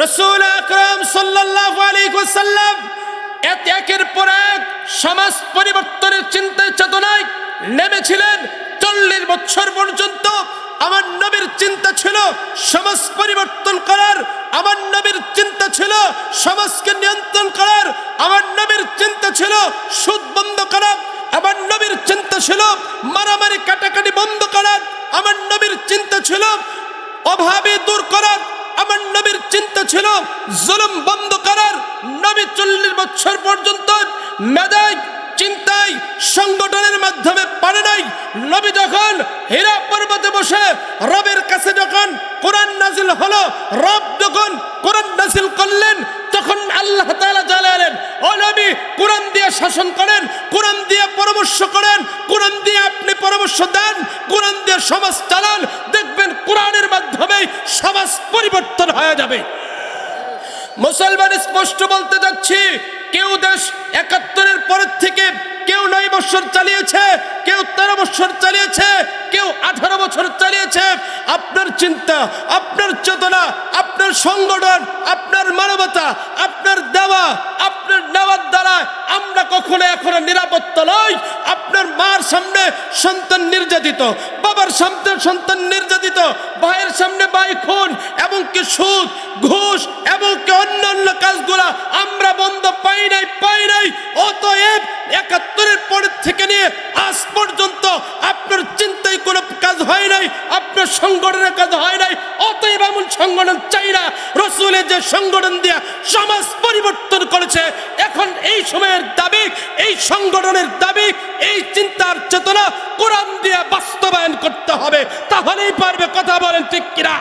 রাসূল আকরাম সাল্লাল্লাহু আলাইহি ওয়াসাল্লাম একের পর এক সমাজ পরিবর্তনের চিন্তায় চেতনায় নেমেছিলেন। 40 বছর পর্যন্ত আমার নবীর চিন্তা ছিল সমাজ পরিবর্তন করার, আমার নবীর চিন্তা ছিল সমাজকে নিয়ন্ত্রণ করার, আমার নবীর চিন্তা ছিল সুদ বন্ধ করা, আমার নবীর চিন্তা ছিল মারামারি কাটাকাটি বন্ধ করার, আমার নবীর চিন্তা ছিল অভাবে দূর করার, আমার নবীর চিন্তা ছিল জুলুম বন্ধ করার। নবী 40 বছর পর্যন্ত মেধায় চিন্তায় সংগঠনের মাধ্যমে পারে নাই। নবী যখন হীরা পর্বতে বসে রবের কাছে যখন কোরআন নাজিল হলো, রব যখন কোরআন নাজিল করলেন, তখন আল্লাহ তাআলা জানালেন, ও নবী কোরআন দিয়ে শাসন করেন, কোরআন দিয়ে পরামর্শ করেন, কোরআন দিয়ে আপনি পরামর্শ দেন, কোরআন দিয়ে সমাজ চালান, দেখবেন কোরআনের মাধ্যমে সমাজ পরিবর্তন হয়ে যাবে। মুসলমান স্পষ্ট বলতে যাচ্ছি, কেউ দেশ 71-এর পরের থেকে কেউ 9 বছর চালিয়েছে, কেউ 13 বছর চালিয়েছে, কেউ 18 বছর চালিয়েছে। আপনার চিন্তা, আপনার চেতনা, আপনার সংগঠন, আপনার মানবতা, আপনার দেওয়া, আপনার নেওয়ার দ্বারা আমরা কখনো এখনো নিরাপত্তা নই। আপনার মার সামনে সন্তান নির্যাতিত, বাবার সামনে সন্তান নির্যাতিত, ভাইয়ের সামনে ভাই খুন, এমনকি সুদ, ঘুষ, এমনকি অন্যান্য কাজগুলা আমরা বন্ধ পাই নাই। অতএব 71-এর পরের থেকে নিয়ে আজ পর্যন্ত আপনার চিন্তায় কোনো কাজ হয় নাই, আপনার সংগঠনের কাজ হয় নাই। অতএব এমন সংগঠন চাই না। রাসূলের যে সংগঠন দিয়ে সমাজ পরিবর্তন করেছে, এখন এই সময়ের দাবি, এই সংগঠনের দাবি, এই চিন্তার চেতনা কোরআন দিয়ে বাস্তবায়ন করতে হবে, তাহলেই পারবে। কথা বলেন ঠিক কিনা?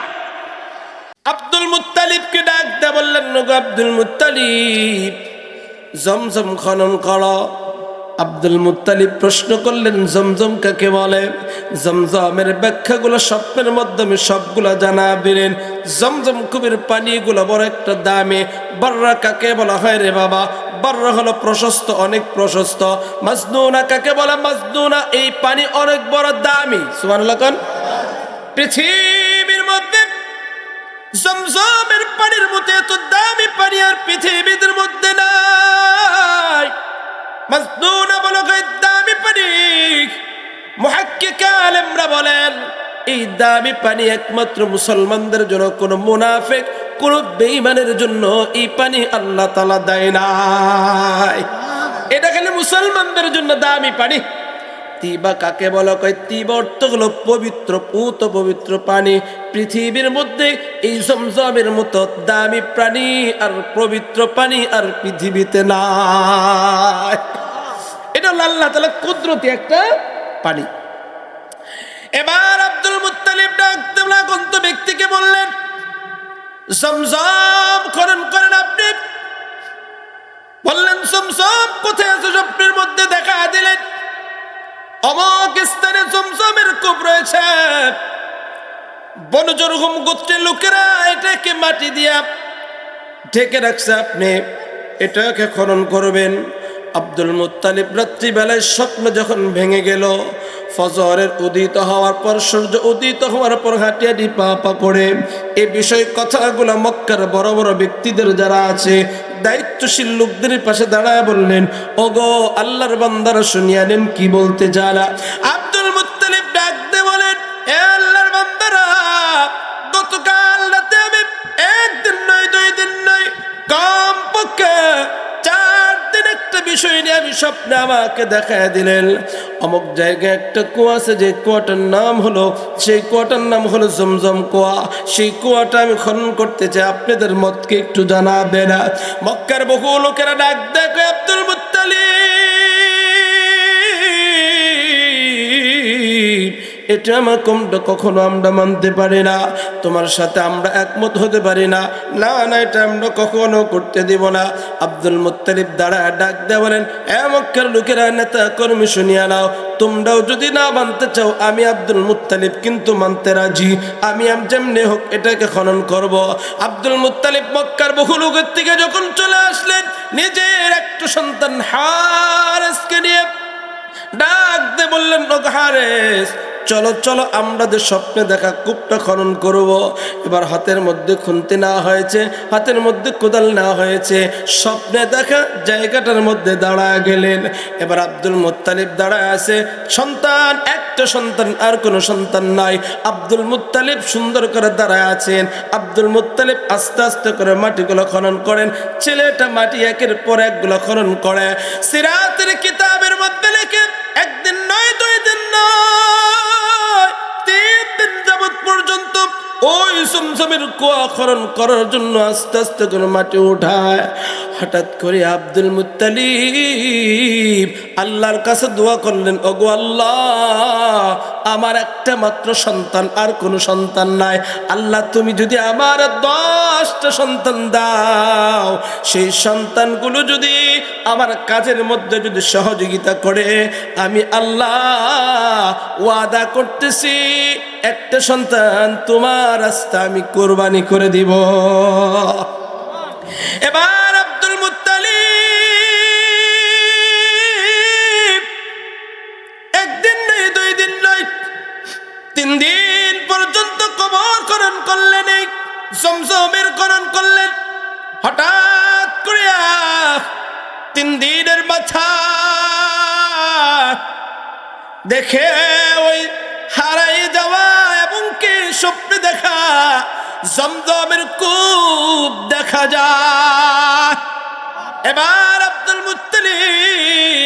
আব্দুল মুত্তালিবকে ডাক দিয়ে বললেন, নগো আব্দুল মুত্তালিব, জমজম খনন করো। আব্দুল মুত্তালিব প্রশ্ন করলেন, জমজম কাকে বলে? জমজমের ব্যাখ্যাগুলো স্বপ্নের মাধ্যমে সবগুলা জানাবেন। জমজম কুবের পানিগুলো বড় একটা দামি। বাররা কাকে বলা হয় রে বাবা? বাররা হলো প্রশস্ত, অনেক প্রশস্ত। মাজনুনা কাকে বলে? মাজনুনা এই পানি অনেক বড় দামি। সুবহানাল্লাহ কোন? পৃথিবীর মধ্যে জমজমের পানির মধ্যে এত দামি পানি আর পৃথিবীর মধ্যে নাই। মাজনুনা বলো দামি পানি। মুহাক্কিক আলেমরা বলেন, এই দামি পানি একমাত্র মুসলমানদের জন্য, কোন মুনাফিক, কোন বেঈমানের জন্য এই পানি আল্লাহ তাআলা দেয় নাই। এটা খালি মুসলমানদের জন্য দামি পানি। তিবা কাকে বলা হয়? তিবা অর্থ হলো পবিত্র, পুত পবিত্র পানি। পৃথিবীর মধ্যে এই জমজমের মতো দামি প্রাণী আর পবিত্র পানি আর পৃথিবীতে নাই। এটা হলো আল্লাহ তাআলার কুদরতি একটা পানি। এবার আব্দুল মুত্তালিব আগন্ত ব্যক্তিকে বললেন, জমজম খনন করেন আপনি। বললেন, জমজম কোথায় আছে? স্বপ্নের মধ্যে দেখা দিলেন, অমুক স্থানে জমজমের কূপ রয়েছে। বনু জরহুম গোত্রের লোকেরা এটাকে মাটি দিয়া ঢেকে রাখছে, আপনি এটাকে খনন করবেন। আব্দুল মুত্তালিব রাত্রিবেলায় স্বপ্ন যখন ভেঙে গেল, ফজরের উদিত হওয়ার পর, সূর্য উদিত হওয়ার পর হাঁটিয়াটি পা পা করে এই বিষয় কথাগুলো মক্কার বড় বড় ব্যক্তিদের যারা আছে, দায়িত্বশীল লোকদের পাশে দাঁড়ায় বললেন, ওগো আল্লাহর বান্দারা শুনিয়া নেন কি বলতে জানা। আব্দুল মুত্তালিব ডাক দিয়ে বলেন, এ আল্লাহর বান্দারা, গতকাল রাতে আমি 1 দিন নয় 2 দিন নয়, কমপক্ষে 4 দিন একটা বিষয় নিয়ে আমি স্বপ্নে আমাকে দেখায় দিলেন। অমুক জায়গায় একটা কুয়া আছে, যে কুয়াটার নাম হলো, সেই কুয়াটার নাম হলো জমজম কুয়া। সেই কুয়াটা আমি খনন করতে চাই, আপনাদের মতকে একটু জানাবেন। মক্কার বহু লোকেরা ডাক দেখে, আব্দুল মুত্তালিব, এটা আমার কমটা কখনো আমরা মানতে পারি না, তোমার সাথে আমরা একমত হতে পারি না, না না, এটা আমরা কখনো করতে দিব না। আব্দুল মুত্তালিব দাঁড়ায় ডাক দিয়ে বলেন, এ মক্কার লোকেরা, নেতা কর্মী শুনিয়া নাও, তোমরাও যদি না মানতে চাও, আমি আব্দুল মুত্তালিব কিন্তু মানতে রাজি। আমি যেমনি হোক এটাকে খনন করব। আব্দুল মুত্তালিব মক্কার বহু লোকের থেকে যখন চলে আসলেন, নিজের একটা সন্তান হারেসকে নিয়ে ডাক দিয়ে বললেন, ও হারেস, চলো চলো আমরা যে স্বপ্নে দেখা কূপটা খনন করব। এবার হাতের মধ্যে খুন্তি নেওয়া হয়েছে, হাতের মধ্যে কোদাল নেওয়া হয়েছে, স্বপ্নে দেখা জায়গাটার মধ্যে দাঁড়ায় গেলেন। এবার আব্দুল মুত্তালিব দাঁড়ায় আছে, সন্তান একটা সন্তান, আর কোনো সন্তান নাই। আব্দুল মুত্তালিব সুন্দর করে দাঁড়ায় আছেন। আব্দুল মুত্তালিব আস্তে আস্তে করে মাটিগুলো খনন করেন। ছেলেটা মাটি একের পর একগুলো খনন করে। সিরাতের কিতাবের মধ্যে লেখে একদিন নয়, 2 দিন নয়, 3 দিন যাবত পর্যন্ত ওই জমজমের কুয়া খনন করার জন্য আস্তে আস্তে করে মাটি উঠায়। হঠাৎ করে আব্দুল মুত্তালিব আল্লাহর কাছে দোয়া করলেন, ওগো আল্লাহ, আমার একটা মাত্র সন্তান, আর কোনো সন্তান নাই। আল্লাহ, তুমি যদি আমার 10টা সন্তান দাও, সেই সন্তানগুলো যদি আমার কাজের মধ্যে যদি সহযোগিতা করে, আমি আল্লাহ ওয়াদা করতেছি একটা সন্তান তোমার রাস্তা আমি কোরবানি করে দিব। এবার আব্দুল মুত্তালিব একদিন নয়, 2 দিন নয়, 3 দিন পর্যন্ত কবর খনন করলেন, এই জমজমের খনন করলেন। হঠাৎ করে 3 দিনের মাথা দেখে ওই হারাই যাওয়া এবং কি স্বপ্নে দেখা জমজমের কূপ দেখা যায়। এবার আব্দুল মুত্তালিব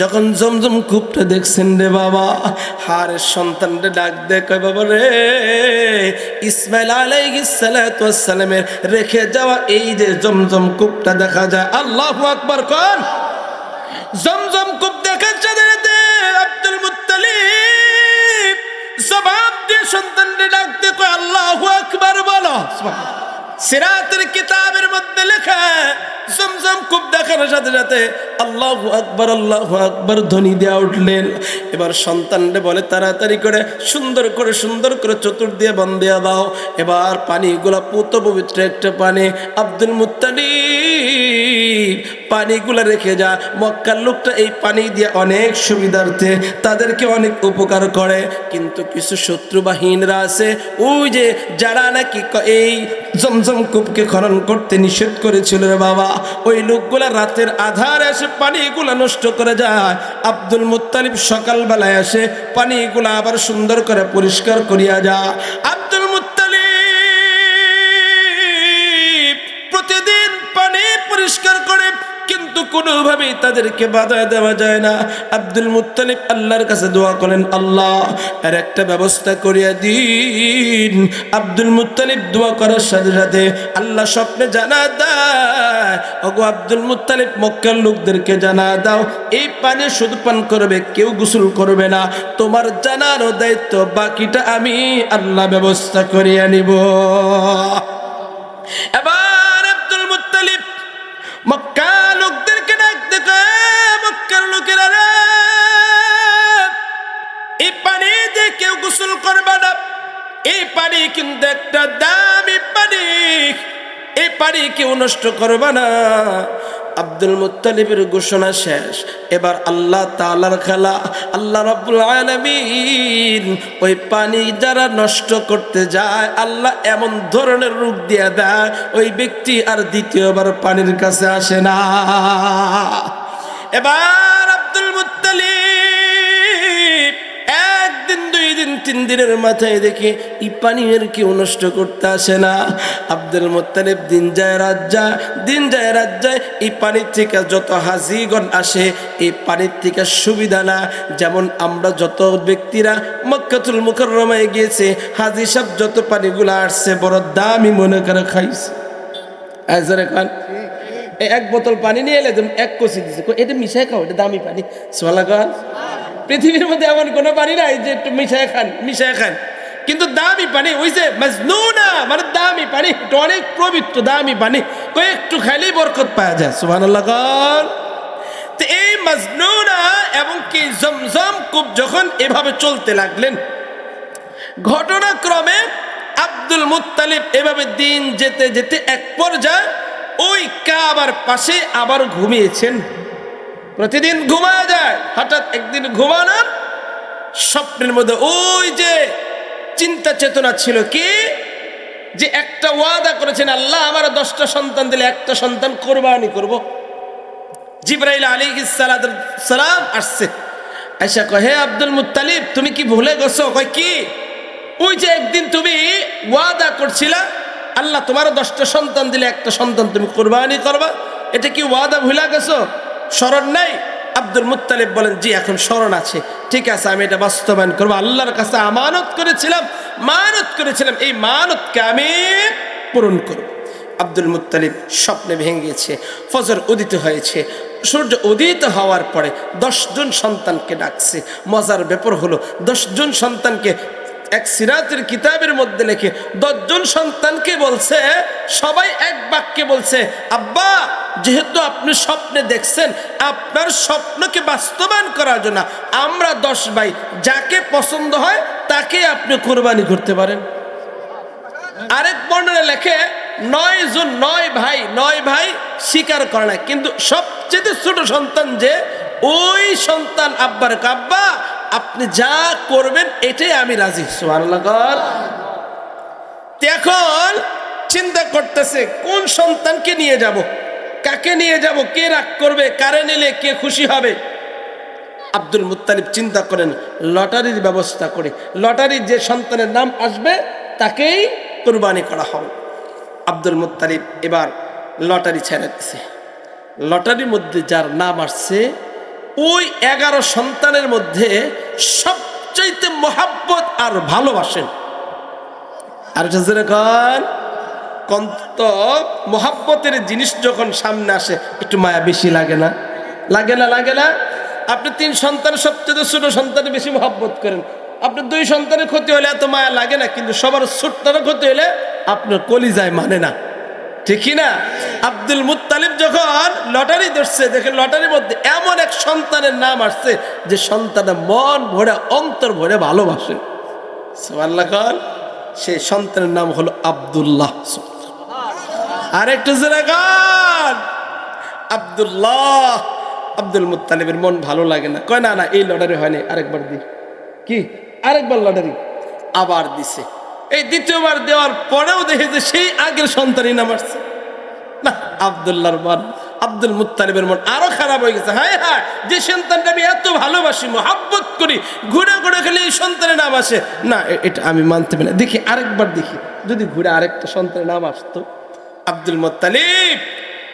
যখন জমজম কূপটা দেখছেন রে বাবা, হারের সন্তানটা ডাক দে, কয় বাবা রে, ইসমাইল আলাইহিস সালাতু ওয়াস সালামের রেখে যাওয়া এই যে জমজম কূপটা দেখা যায়। আল্লাহু আকবার কোন। জমজম কূপ দেখার সাথে সাথে আব্দুল মুত্তালিব জবাব দিয়ে সন্তানটা ডাক দে, কয় আল্লাহু আকবার বলো। সিরাতের কিতাবের মধ্যে লেখা জমজম কূপ দেখার সাথে সাথে আল্লাহু আকবার, আল্লাহু আকবার ধ্বনি দেয়া উঠলেন। এবার সন্তানরে বলে, তাড়াতাড়ি করে সুন্দর করে চতুর্দিকে বন্দিয়া দাও। এবার পানিগুলা পুত পবিত্র একটা পানি। আব্দুল মুত্তালিব পানিগুলা রেখে যা। মক্কার লোকটা এই পানি দিয়ে অনেক সুবিধার্থে, তাদেরকে অনেক উপকার করে। কিন্তু কিছু শত্রু বাহিনীরা আছে, ওই যে যারা নাকি এই জমজম কূপকে খনন করতে নিষেধ করেছিল রে বাবা, ওই লোকগুলা রাতের আধারে এসে পানিগুলা নষ্ট করে যায়। আব্দুল মুত্তালিব সকালবেলায় এসে পানিগুলা আবার সুন্দর করে পরিষ্কার করিয়া যায়। আব্দুল মুত্তালিব প্রতিদিন পানি পরিষ্কার করে, কিন্তু কোনোভাবেই তাদেরকে বাধা দেওয়া যায় না। আব্দুল মুত্তালিব আল্লাহর কাছে দোয়া করেন, আল্লাহ এর একটা ব্যবস্থা করিয়া দিন। আব্দুল মুত্তালিব দোয়া করার সাথে সাথে আল্লাহ স্বপ্নে জানা দেয়, ওগো আব্দুল মুত্তালিব, মক্কার লোকদেরকে জানা দাও এই পানি শুধু পান করবে, কেউ গোসল করবে না। তোমার জানারও দায়িত্ব, বাকিটা আমি আল্লাহ ব্যবস্থা করিয়া নিব। এবার আব্দুল মুত্তালিব মক্কা লোকদেরকে ডাক দেখে, মক্কার লোকেরা রে, এই পানি দিয়ে কেউ গোসল করবে না। এই পানি কিন্তু একটা দামি পানি, এই পানি কেউ নষ্ট করবে না। আব্দুল মুত্তালিবের ঘোষণা শেষ। এবার আল্লাহ তাআলার খেলা, আল্লাহ রাব্বুল আলামিন ওই পানি যারা নষ্ট করতে যায়, আল্লাহ এমন ধরনের রূপ দিয়ে দেয়, ওই ব্যক্তি আর দ্বিতীয়বার পানির কাছে আসে না। এবার আব্দুল মুত্তালিব 1 দিন 2 দিন 3 দিনের মাথায় দেখি এই পানি এর কেউ নষ্ট করতে আসে না। আব্দুল মুত্তালিব দিন যায় রাত যায়, এই পানির থেকে যত হাজিগণ আসে, এই পানির থেকে সুবিধা না। যেমন আমরা যত ব্যক্তিরা মক্কাতুল মুকাররমায় গিয়েছে, হাজি সাহেব যত পানিগুলো আসছে বড় দামি মনে করে খাইছে। আজরে খান 1 বোতল পানি নিয়ে এলে 1 কষি দিছে, এটা মিশাই খাও, এটা দামি পানি। সুবহানাল্লাহ। পৃথিবীর মধ্যে এমন কোনো পানি নাই যে একটু মিশায় খান, কিন্তু দামি পানি ওই যে মাজনুনা, মানে দামি পানি, অনেক পবিত্র দামি পানি, একটু খাইলেই বরকত পাওয়া যায়। সুবহানাল্লাহ। তো এই মাজনুনা এবং কি জমজম কূপ যখন এভাবে চলতে লাগলেন, ঘটনাক্রমে আব্দুল মুত্তালিব এভাবে দিন যেতে যেতে এক পর্যায়ে ওই কাবার পাশে আবার ঘুমিয়েছেন। প্রতিদিন ঘুমায় যায়, হঠাৎ একদিন ঘুমানোর স্বপ্নের মধ্যে ওই যে চিন্তা চেতনা ছিল কি, যে একটা ওয়াদা করেছেন আল্লাহ আমার 10টা সন্তান দিলে একটা সন্তান কোরবানি করব। জিবরাইল আলাইহিস সালাম আসছে, আয়েশা কয় হে আব্দুল মুত্তালিব তুমি কি ভুলে গেছো? কয় কি? ওই যে একদিন তুমি ওয়াদা করছিলা আল্লাহ তোমার 10টা সন্তান দিলে একটা সন্তান তুমি কোরবানি করবা, এটা কি ওয়াদা ভুলে গেছো? স্মরণ নাই? আব্দুল মুত্তালিব বলেন জি এখন স্মরণ আছে। ঠিক আছে আমি এটা বাস্তবায়ন করবো, আল্লাহর কাছে আমানত করেছিলাম, এই মানতকে আমি পূরণ করব। আব্দুল মুত্তালিব স্বপ্নে ভেঙে গেছে, ফজর উদিত হয়েছে। সূর্য উদিত হওয়ার পরে 10 জন সন্তানকে ডাকছে। মজার ব্যাপার হলো 10 জন সন্তানকে এক সিরাতের কিতাবের মধ্যে লেখে 10 জন সন্তানকে বলছে, সবাই এক বাক্যে বলছে আব্বা যেহেতু আপনি স্বপ্নে দেখছেন আপনার স্বপ্নকে বাস্তবায়ন করার জন্য আমরা 10 ভাই যাকে পছন্দ হয় তাকে আপনি কোরবানি করতে পারেন। আরেক বর্ণনা লেখে 9 জন 9 ভাই স্বীকার করে না, কিন্তু সবচেয়ে ছোট সন্তান যে ওই সন্তান আব্বার আব্বা আপনি যা করবেন এটাই আমি রাজি। সুবহানাল্লাহ। এখন চিন্তা করতেছে কোন সন্তানকে নিয়ে যাব, কাকে নিয়ে যাব, কে রাগ করবে, কারে নিলে কে খুশি হবে। আব্দুল মুত্তালিব চিন্তা করেন লটারির ব্যবস্থা করে, লটারির যে সন্তানের নাম আসবে তাকেই কুরবানি করা হবে। আব্দুল মুত্তালিব এবার লটারি ছেড়ে দিছে। লটারির মধ্যে যার নাম আসছে ওই 11 সন্তানের মধ্যে সবচাইতে মহাব্বত আর ভালোবাসেন। আর কন্ত মহাব্বতের জিনিস যখন সামনে আসে একটু মায়া বেশি লাগে না? লাগে না? আপনি 3 সন্তান সবচেয়ে ছোট সন্তানে বেশি মহাব্বত করেন, আপনার 2 সন্তানের ক্ষতি হলে এত মায়া লাগে না, কিন্তু সবার ছোট্টার ক্ষতি হলে আপনার কলিজায় মানে না, ঠিক না? আব্দুল মুত্তালিব যখন লটারি ধরছে, দেখেন লটারির মধ্যে এমন এক সন্তানের নাম আসছে যে সন্তানের মন ভরে অন্তর ভরে ভালোবাসে। সুবহানাল্লাহ। সেই সন্তানের নাম হলো আব্দুল্লাহ। আর একটু জোরে গান আব্দুল্লাহ। আব্দুল মুত্তালিবের মন ভালো লাগে না, কয় না এই লটারি হয়নি, আরেকবার দি। কি আরেকবার লটারি আবার দিছে। এই দ্বিতীয়বার দেওয়ার পরেও দেখে যে সেই আগের সন্তানই নাম আসছে না। আব্দুল্লাহর মন, আব্দুল মুত্তালিবের মন আরো খারাপ হয়ে গেছে। হায় হায়, যে সন্তানটা আমি এত ভালোবাসি মহাব্বত করি, ঘুরে ঘুরে খেলে এই সন্তানের নাম আসে না, এটা আমি মানতে পারি না। দেখি আরেকবার দেখি, যদি ঘুরে আরেকটা সন্তানের নাম আসতো। আব্দুল মুত্তালিব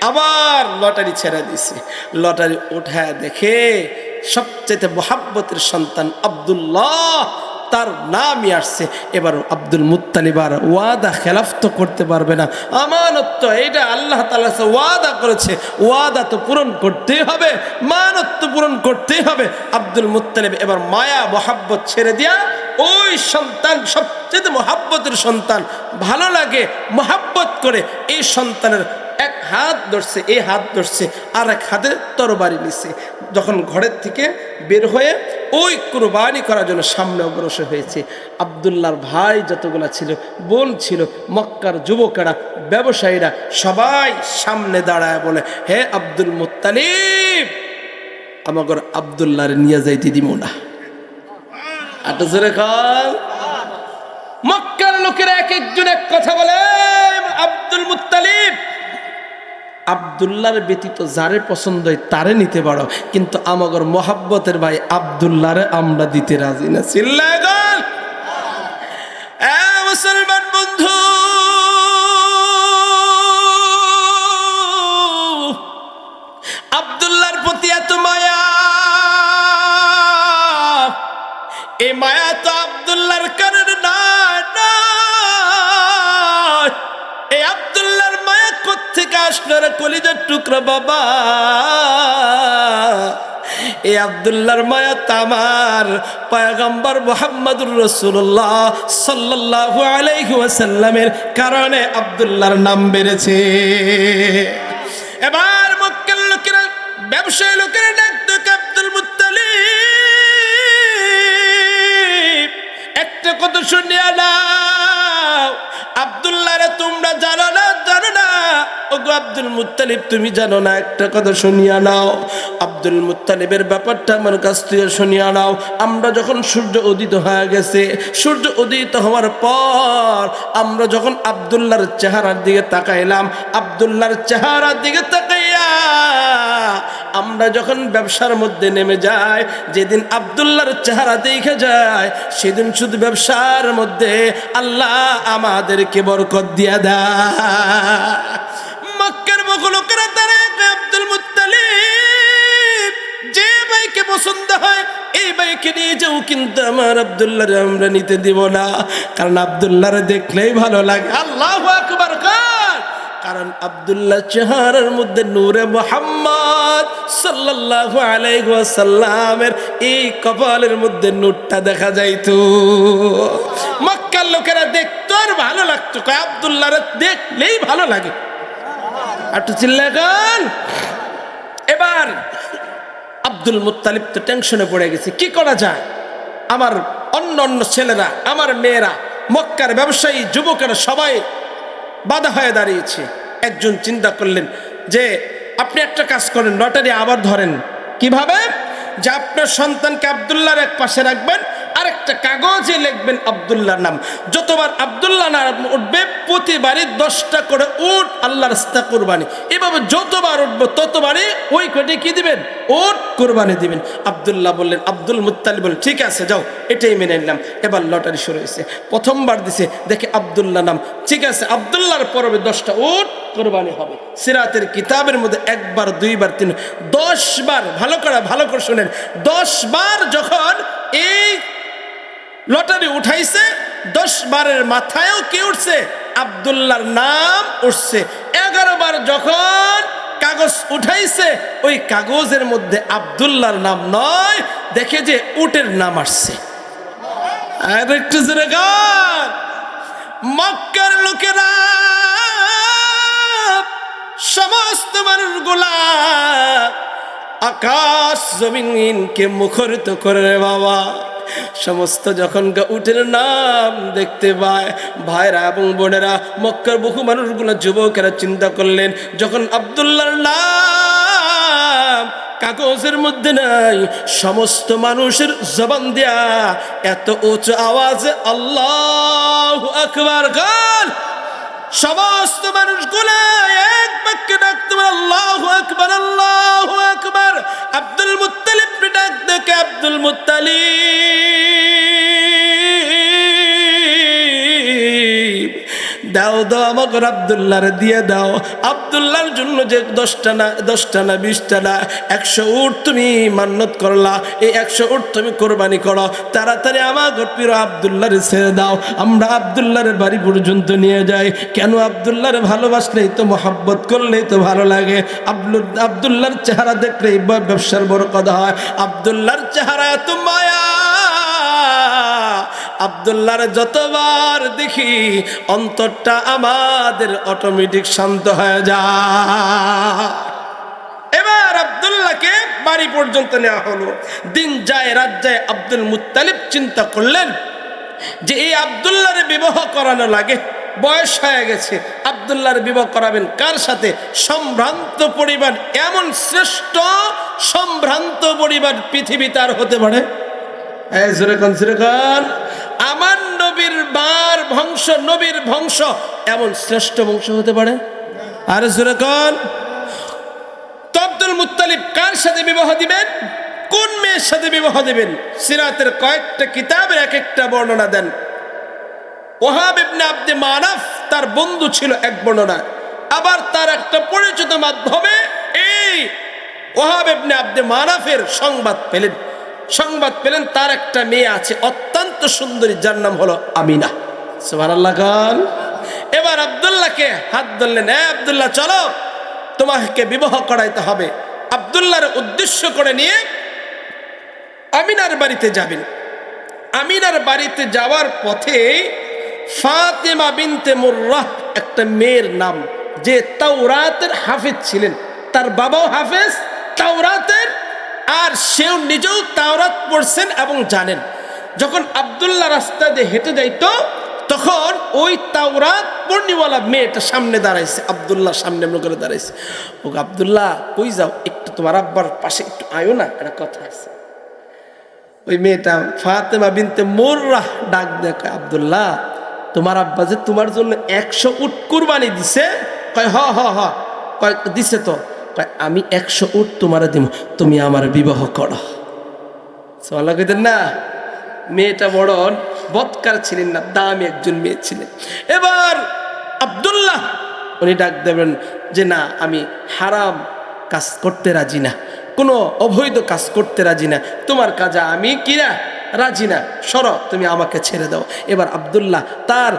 আবার লটারি ছেড়ে দিছে। লটারি উঠায় দেখে সবচেয়ে মহাব্বতের সন্তান আব্দুল্লাহ, তার নামই আসছে। এবার আব্দুল মুত্তালিব আর ওয়াদা খেলাফ তো করতে পারবে না, আমানত তো এটা আল্লাহ তাআলা ওয়াদা করেছে, ওয়াদা তো পূরণ করতেই হবে, মানত তো পূরণ করতেই হবে। আব্দুল মুত্তালিব এবার মায়া মহাব্বত ছেড়ে দিয়া ওই সন্তান সবচেয়ে মহাব্বতের সন্তান, ভালো লাগে মহাব্বত করে এই সন্তানের এক হাত ধরছে, এই হাত ধরছে, আর এক হাতে তরবারি নিছে। যখন ঘরের থেকে বের হয়ে ওই কুরবানি করার জন্য সামনে অগ্রসর হয়েছে, আব্দুল্লাহর ভাই যতগুলা ছিল, বোন ছিল, মক্কার যুবকেরা, ব্যবসায়ীরা সবাই সামনে দাঁড়ায় বলে, হে আব্দুল মুত্তালিব আমাগর আব্দুল্লাহর নিয়ে যাইতে দিব না। আটা জোরে খাল। মক্কার লোকেরা এক একজন এক কথা বলে, আব্দুল মুত্তালিব আব্দুল্লাহর ব্যতীত যারে পছন্দ হয় তারে নিতে পারো, কিন্তু আমাগর মোহাব্বতের ভাই আব্দুল্লাহরে আমরা দিতে রাজি না। চিল্লায় গল মুসলমান বন্ধু, আব্দুল্লাহর প্রতি এত মায়া, এই মায়া তো আব্দুল্লাহর কারণে না, এই আব্দুল্লাহর মায়া কোত্থেকে আসলো রে কলিজার টুকরা বাবা? এই আব্দুল্লাহর মায়া তামার পয়গম্বর মুহাম্মদুর রাসূলুল্লাহ সাল্লাল্লাহু আলাইহি ওয়াসাল্লামের কারণে আব্দুল্লাহর নাম বেড়েছে। এবার মক্কার লোকেরা, ব্যবসায়ী লোকেরা ডাকতো আব্দুল মুত্তালিব একটা কথা শুনিয়া নাও, আব্দুল্লাহরে তোমরা জানো না, ও গো গো আব্দুল মুত্তালিব, তুমি জানো না, একটা কথা শুনিয়া নাও। আব্দুল মুত্তালিবের ব্যাপারটা আমার কাছ থেকে শুনিয়া নাও। আমরা যখন সূর্য উদিত হয়ে গেছে, সূর্য উদিত হওয়ার পর আমরা যখন আব্দুল্লাহর চেহারার দিকে তাকাইলাম, আব্দুল্লাহর চেহারার দিকে তাকাইয়া আমরা যখন ব্যবসার মধ্যে নেমে যাই, যেদিন আব্দুল্লাহর চেহারা দেখে যায়, সেদিন শুধু ব্যবসার মধ্যে আল্লাহ আমাদেরকে বরকত দিয়া দেয়। মক্কার লোকেরা তারা আব্দুল মুত্তালিব যে ভাইকে পছন্দ হয় এই ভাইকে নিয়ে যাও, কিন্তু আমার আব্দুল্লাহরে আমরা নিতে দিব না, কারণ আব্দুল্লাহরে দেখলেই ভালো লাগে। আল্লাহু আকবার। কারণ আব্দুল্লাহ চেহারার মধ্যে নূরে মুহাম্মদ সাল্লাল্লাহু আলাইহি ওয়াসাল্লামের এই কপালের মধ্যে নূরটা দেখা যাইতো। মক্কার লোকেরা দেখতো আর ভালো লাগতো, কয় আব্দুল্লাহরে দেখলেই ভালো লাগে। একটু চিল্লায় গান। এবার আব্দুল মুত্তালিব তো টেনশনে পড়ে গেছে, কি করা যায়? আমার অন্য অন্য ছেলেরা, আমার মেয়েরা, মক্কার ব্যবসায়ী যুবকেরা সবাই বাধা হয়ে দাঁড়িয়েছে। একজন চিন্তা করলেন যে আপনি একটা কাজ করেন, লটারি আবার ধরেন। কিভাবে? যে আপনার সন্তানকে আব্দুল্লাহর এক পাশে রাখবেন, আরেকটা কাগজে লিখবেন আব্দুল্লাহর নাম। যতবার আব্দুল্লাহ নাম উঠবে প্রতিবারই 10টা করে উট আল্লাহর রাস্তা কুরবানি। এভাবে যতবার উঠবো ততবারই ওই কোটি কি দিবেন? উট কুরবানি দিবেন। আব্দুল্লাহ বললেন, আব্দুল মুত্তালিব বললেন ঠিক আছে যাও, এটাই মেনে নিলাম। এবার লটারি শুরু হয়েছে। প্রথমবার দিছে, দেখে আব্দুল্লাহ নাম, ঠিক আছে আব্দুল্লাহর পরবে 10টা উট কুরবানি হবে। সিরাতের কিতাবের মধ্যে একবার, দুইবার, 10 বার, ভালো করে শুনেন, 10 বার যখন এই লটারি উঠাইছে, 10 বারের মাথায়ও কি উঠছে? আব্দুল্লাহর নাম উঠছে। 11 বার যখন কাগজ উঠাইছে, ওই কাগজের মধ্যে আব্দুল্লাহর নাম নয়, দেখে যে উটের নাম আসছে। আর একটু জোরে গান। মক্কার লোকেরা, সমস্ত মানুষগুলা আকাশ জমিনকে মুখরিত করে রে বাবা। সমস্ত যখন উটের নাম দেখতে পায়, ভাইরা এবং বোনেরা, মক্কার বহু মানুষগুলো, যুবকেরা চিন্তা করলেন, যখন আব্দুল্লাহর নাম কাগজের মধ্যে নাই, সমস্ত মানুষের জবান দিয়া এত উঁচু আওয়াজে আল্লাহু আকবার গান, সমস্ত মানুষগুলো এক বাক্যে ডাকতে পারে আল্লাহু আকবার, আল্লাহু আকবার। আব্দুল মুত্তালিব ডাক দেখে, আব্দুল মুত্তালিব দাও দাও আমাকে আব্দুল্লাহর দিয়ে দাও। আব্দুল্লাহর জন্য যে 10টা না 20টা না 100 উট তুমি মান্নত করলা, এই 100 উট তুমি কোরবানি করো। তাড়াতাড়ি আমার প্রিয় আব্দুল্লাহর ছেড়ে দাও, আমরা আব্দুল্লাহর বাড়ি পর্যন্ত নিয়ে যাই। কেন? আব্দুল্লাহর ভালোবাসলেই তো, মোহাব্বত করলেই তো ভালো লাগে। আব্দুল্লাহর চেহারা দেখলেই ব্যবসার বড় কথা হয়। আব্দুল্লাহর চেহারা এত মায়া, আব্দুল্লাহর যতবার দেখি অন্তরটা আমাদের অটোমেটিক শান্ত হয়ে যায়। এবার আব্দুল্লাহকে বাড়ি পর্যন্ত নেওয়া হলো। দিন যায় রাত যায়, আব্দুল মুত্তালিব চিন্তা করলেন যে এই আব্দুল্লাহর বিবাহ করানো লাগে, বয়স হয়ে গেছে, আব্দুল্লাহর বিবাহ করাবেন কার সাথে? সম্ভ্রান্ত পরিবার। এমন শ্রেষ্ঠ সম্ভ্রান্ত পরিবার পৃথিবীতে আর হতে পারে? আমার নবীর বার বংশ, নবীর বংশ এমন শ্রেষ্ঠ বংশ হতে পারে? আর জোরে কোন? তো আব্দুল মুত্তালিব কার সাথে বিবাহ দিবেন? কোন মেয়ের সাথে বিবাহ দিবেন? সিরাতের কয়েকটা কিতাবের এক একটা বর্ণনা দেন। ওহাব ইবনে আব্দে মানাফ তার বন্ধু ছিল এক বর্ণনা, আবার তার একটা পরিচিত মাধ্যমে এই ওহাব ইবনে আব্দে মানাফের সংবাদ পেলেন তার একটা মেয়ে আছে অত্যন্ত সুন্দরী, যার নাম হলো আমিনা। সুবহানাল্লাহ গান। এবার আব্দুল্লাহকে হাত ধরলেন, হ্যাঁ আব্দুল্লাহ চলো, তোমাকে বিবাহ করাইতে হবে। আব্দুল্লাহর উদ্দেশ্য করে নিয়ে আমিনার বাড়িতে যাবেন। আমিনার বাড়িতে যাওয়ার পথে ফাতেমা বিনতে মুররাহ একটা মেয়ের নাম, যে তাওরাতের হাফেজ ছিলেন, তার বাবাও হাফেজ তাওরাতের, আর সেও নিজেও তাওরাত পড়ছেন এবং জানেন। যখন আব্দুল্লাহ রাস্তা দিয়ে হেঁটে যাইতো তখন ওই তাওরাত পড়নিওয়ালা মেয়েটা সামনে দাঁড়াইছে, আব্দুল্লাহ সামনে এমন করে দাঁড়াইছে। ও আব্দুল্লাহ কই যাও, একটু তোমার আব্বার পাশে একটু আয়ো না, একটা কথা আছে। ওই মেয়েটা ফাতেমা বিনতে মুররাহ ডাক দেখে, আব্দুল্লাহ তোমার আব্বা যে তোমার জন্য 100 উট কুরবানি দিছে। কয় হ হ হ, কয় দিছে তো। কয় আমি 100 উট তোমারে দিব, তুমি আমার বিবাহ করো। সোয়ালা কইতেন না, মেয়েটা বড় বৎকার ছিলেন না, দামি একজন মেয়ে ছিলেন। এবার আব্দুল্লাহ উনি ডাক দেবেন যে না, আমি হারাম কাজ করতে রাজি না, কোনো অবৈধ কাজ করতে রাজি না, তোমার কাজে আমি কিরা রাজি না, সরো, তুমি আমাকে ছেড়ে দাও। এবার আব্দুল্লাহ তার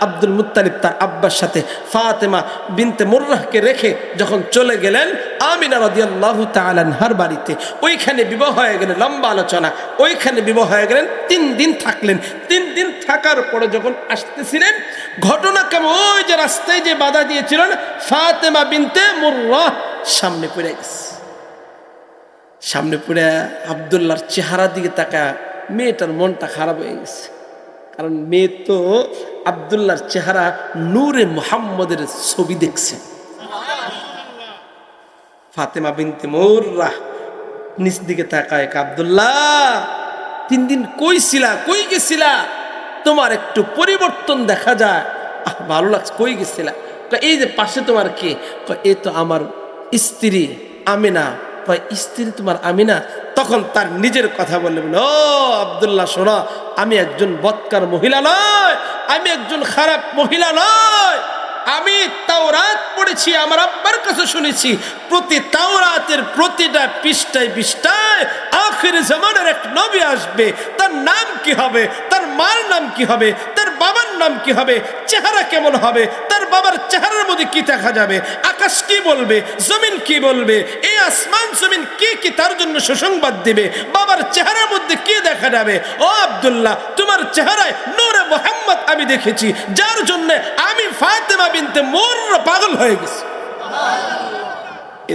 আব্দুল মুত্তালিব তার আব্বার সাথে ফাতেমা বিনতে মুররাহকে রেখে যখন চলে গেলেন আমিনা রাদিয়াল্লাহু তাআলা আনহার বাড়িতে, ওইখানে বিবাহ হয়ে গেলেন। লম্বা আলোচনা, ওইখানে বিবাহ হয়ে গেলেন, 3 দিন থাকলেন। 3 দিন থাকার পরে যখন আসতেছিলেন, ঘটনা কেমন, ওই যে রাস্তায় যে বাধা দিয়েছিলেন ফাতেমা বিনতে মুররাহ সামনে পড়ে গেছে। সামনে পড়ে আব্দুল্লাহর চেহারার দিকে তাকা, মেয়েটার মনটা খারাপ হয়ে গেছে। কারণ মেয়ে তো আব্দুল্লাহর চেহারা নূরে মুহাম্মদের ছবি দেখছে। ফাতেমা বিনতে মুররাহ নিচ দিকে তাকায়, আব্দুল্লাহ 3 দিন কই ছিলা, কই গেছিলা, তোমার একটু পরিবর্তন দেখা যায়, ভালো লাগছে, কই গেছিলা। এই যে পাশে তোমার কে, এই তো আমার স্ত্রী আমিনা। স্ত্রী তোমার আমিনা? তখন তার নিজের কথা বললেন, ও আব্দুল্লাহ শোনো, আমি একজন বৎকার মহিলা নয়, আমি একজন খারাপ মহিলা নয়, আমি তাওরাত পড়েছি, আমার আব্বার কাছে শুনেছি, প্রতি তাওরাতের প্রতিটা পৃষ্ঠায় পৃষ্ঠায় আখির জামানের এক নবী আসবে। তার নাম কি হবে, তার মার নাম কি হবে, তার বাবার নাম কি হবে, চেহারা কেমন হবে, তার বাবার চেহারার মধ্যে কি দেখা যাবে, আকাশ কি বলবে, জমিন কি বলবে, এই আসমান জমিন কি কি তার জন্য সুসংবাদ দিবে, বাবার চেহারার মধ্যে কি দেখা যাবে। ও আব্দুল্লাহ, তোমার চেহারায় নূরে মুহাম্মদ আমি দেখেছি, যার জন্য আমি ফাতেমা বিনতে মুররাহ পাগল হয়ে গেছি।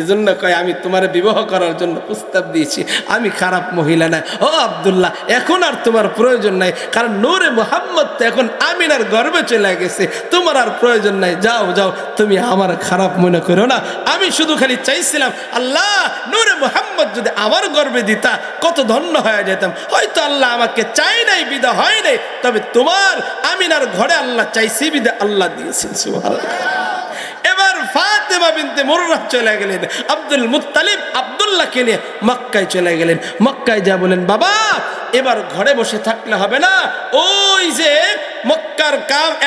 এজন্য কয় আমি তোমার বিবাহ করার জন্য প্রস্তাব দিয়েছি, আমি খারাপ মহিলা না। ও আব্দুল্লাহ, এখন আর তোমার প্রয়োজন নাই, কারণ নূরে মুহাম্মদ তো এখন আমিনার গর্ভে চলে গেছে, তোমার আর প্রয়োজন নাই, যাও যাও, তুমি আমার খারাপ মনে করো না। আমি শুধু খালি চাইছিলাম, আল্লাহ নূরে মুহাম্মদ যদি আমার গর্ভে দিতা কত ধন্য হয়ে যেতাম। হয়তো আল্লাহ আমাকে চাই নাই, বিদা হয় নাই, তবে তোমার আমিনার ঘরে আল্লাহ চাইছি, বিদা আল্লাহ দিয়েছেন। সুবহানাল্লাহ। এবার ফাতেমা বিনতে মুররাহ চলে গেলেন, আব্দুল মুত্তালিব আব্দুল্লাহকে নিয়ে মক্কায় চলে গেলেন। মক্কায় যা বলেন, বাবা এবার ঘরে বসে থাকলে হবে না, ওই যে মক্কার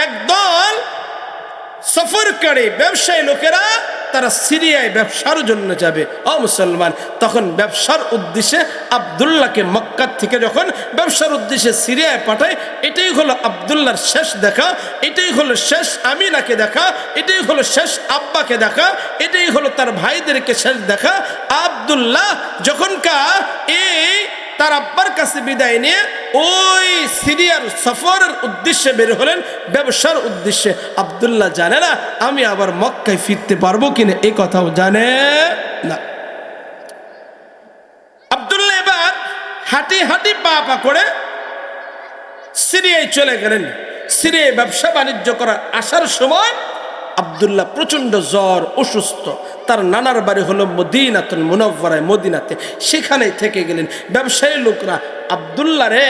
একদল সফরকারী ব্যবসায়ী লোকেরা, তারা সিরিয়ায় ব্যবসার জন্য যাবে। ও মুসলমান, তখন ব্যবসার উদ্দেশ্যে আব্দুল্লাহকে মক্কা থেকে যখন ব্যবসার উদ্দেশ্যে সিরিয়ায় পাঠায়, এটাই হলো আব্দুল্লাহর শেষ দেখা, এটাই হলো শেষ আমিনাকে দেখা, এটাই হলো শেষ আব্বাকে দেখা, এটাই হলো তার ভাইদেরকে শেষ দেখা। আব্দুল্লাহ যখনকার এই তার আব্বার কাছে বিদায় নিয়ে ওই সিরিয়ার সফরের উদ্দেশ্যে বের হলেন, ব্যবসার উদ্দেশ্যে। আব্দুল্লাহ জানে না আমি আবার মক্কায় ফিরতে পারবো কিনা, এই কথাও জানে না। আব্দুল্লাহ এবার হাঁটি হাঁটি পা পা করে সিরিয়ায় চলে গেলেন। সিরিয়ায় ব্যবসা বাণিজ্য করার আসার সময় আব্দুল্লাহ প্রচণ্ড জ্বর, অসুস্থ। তার নানার বাড়ি হলো মদিনাতুল মুনাওয়ারায়, মদিনাতে, সেখানেই থেকে গেলেন। ব্যবসায়ী লোকরা আব্দুল্লাহ রে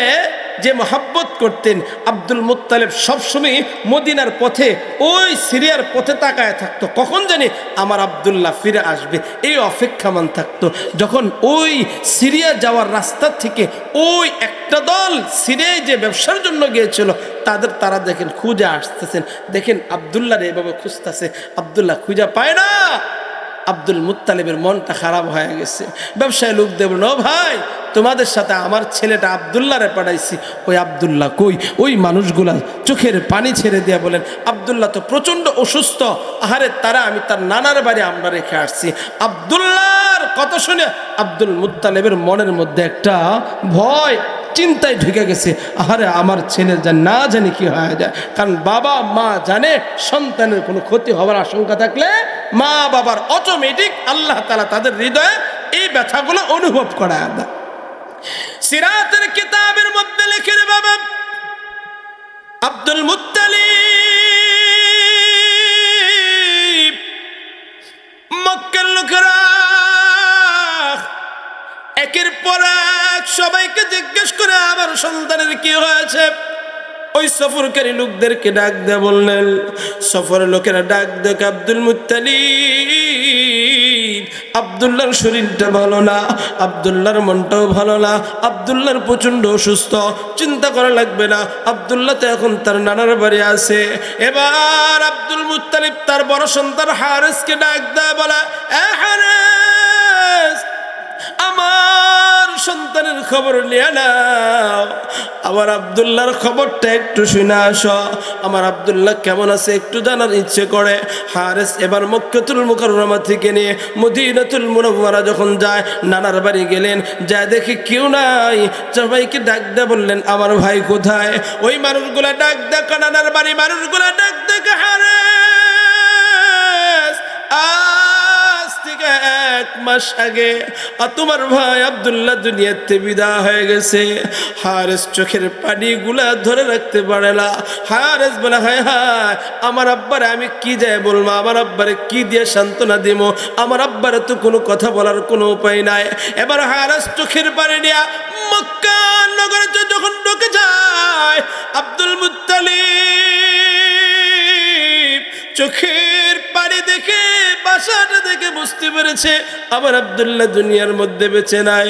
যে মহাব্বত করতেন, আব্দুল মুত্তালিব সবসময় মদিনার পথে, ওই সিরিয়ার পথে তাকায় থাকতো, কখন জানি আমার আব্দুল্লাহ ফিরে আসবে, এই অপেক্ষামান থাকতো। যখন ওই সিরিয়া যাওয়ার রাস্তা থেকে ওই একটা দল সিরিয়ায় যে ব্যবসার জন্য গিয়েছিল, তারা দেখেন খুঁজে আসতেছেন, দেখেন আব্দুল্লাহ রে এভাবে খুঁজতেছে, আব্দুল্লাহ খুঁজে পায় না। আব্দুল মুত্তালিবের মনটা খারাপ হয়ে গেছে। ব্যবসায়ী লোক দেবেন, ও ভাই তোমাদের সাথে আমার ছেলেটা আব্দুল্লাহরে পাঠাইছি, ওই আব্দুল্লাহ কই? ওই মানুষগুলা চোখের পানি ছেড়ে দিয়া বলেন, আব্দুল্লাহ তো প্রচণ্ড অসুস্থ, আহারে তারা আমি তার নানার বাড়ি আমরা রেখে আসছি। আব্দুল্লাহর কথা শুনে আব্দুল মুত্তালিবের মনের মধ্যে একটা ভয়, চিন্তায় ঢুকে গেছে, আহারে আমার ছেলে না জানি কি হয়ে যায়। কারণ বাবা মা জানে সন্তানের কোনো ক্ষতি হওয়ার আশঙ্কা থাকলে মা বাবার অটোমেটিক আল্লাহ তাআলা তাদের হৃদয়ে এই ব্যথাগুলো অনুভব করায় দেয়। সিরাতের কিতাবের মধ্যে লিখে রে বাবা, আব্দুল মুত্তালিব মক্কার লোকেরা একের পর এক সবাইকে জিজ্ঞেস করে আমার সন্তানের কি হয়েছে। ওই সফরকারী লোকদেরকে ডাক দিয়ে বললেন, সফরের লোকেরা ডাক দেখ আব্দুল মুত্তালিব, আব্দুল্লাহর শরীরটা ভালো না, আব্দুল্লাহর মনটাও ভালো না, আব্দুল্লাহর প্রচন্ড অসুস্থ, চিন্তা করা লাগবে না, আব্দুল্লাহ তো এখন তার নানার বাড়ি আছে। এবার আব্দুল মুত্তালিব তার বড় সন্তান হারেসকে ডাক দেয়, বলে এ হারেস, আমার সন্তানের খবর নিয়ে নাও, আমার আব্দুল্লাহর খবরটা একটু শুনে আসো, আমার আব্দুল্লাহ কেমন আছে একটু জানার ইচ্ছে করে। হারেস এবার মক্কাতুল মুকাররমা থেকে নিয়ে মদিনাতুল মুনাওয়ারা যখন যায়, নানার বাড়ি গেলেন, যা দেখে কেউ নাই, সবাইকে ডাক দিয়ে বললেন আমার ভাই কোথায়। ওই মানুষগুলা ডাক দেখা, নানার বাড়ি মানুষগুলা ডাক দেখা, হারেস আজ থেকে 1 মাস আগে তোমার ভাই আব্দুল্লাহ দুনিয়াতে বিদায় হয়ে গেছে। হারেস চোখের পানিগুলা ধরে রাখতে পারে না। হারেস বলে হায় হায়, আমার আব্বারে আমি কি যায় বলবো, আমার আব্বারে কি দিয়ে সান্ত্বনা দিব, আমার আব্বারে তো কোনো কথা বলার কোনো উপায় নাই। এবার হারেস চোখের পানি নিয়ে মক্কা নগরে যখন ঢুকে যায়, আব্দুল মুত্তালিব চোখের পানি দেখে, বাসাটা দেখে বুঝতে পেরেছে আমার আব্দুল্লাহ দুনিয়ার মধ্যে বেঁচে নাই।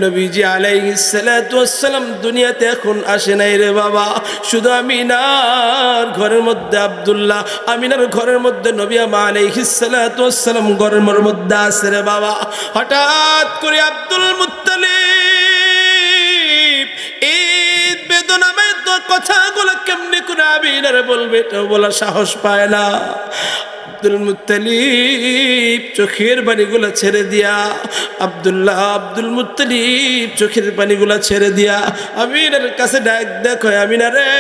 নবীজি আলাইহিস সালাতু ওয়াস সালাম দুনিয়াতে এখন আসে নাই রে বাবা, শুধু আমিনার ঘরের মধ্যে আব্দুল্লাহ, আমিনার ঘরের মধ্যে নবী আলাইহিস সালাতু ওয়াস সালাম ঘরের মধ্যে আছে রে বাবা। হঠাৎ করে আব্দুল মুত্তালিব এই বেদনাময় তো কথাগুলো কেমনে করে আমিনার বলবে, এটাও বলার সাহস পায় না। আব্দুল মুত্তালিব চোখের পানিগুলা ছেড়ে দিয়া, আব্দুল মুত্তালিব চোখের পানিগুলা ছেড়ে দিয়া আমিনার কাছে ডাক দেখো, আমিনা রে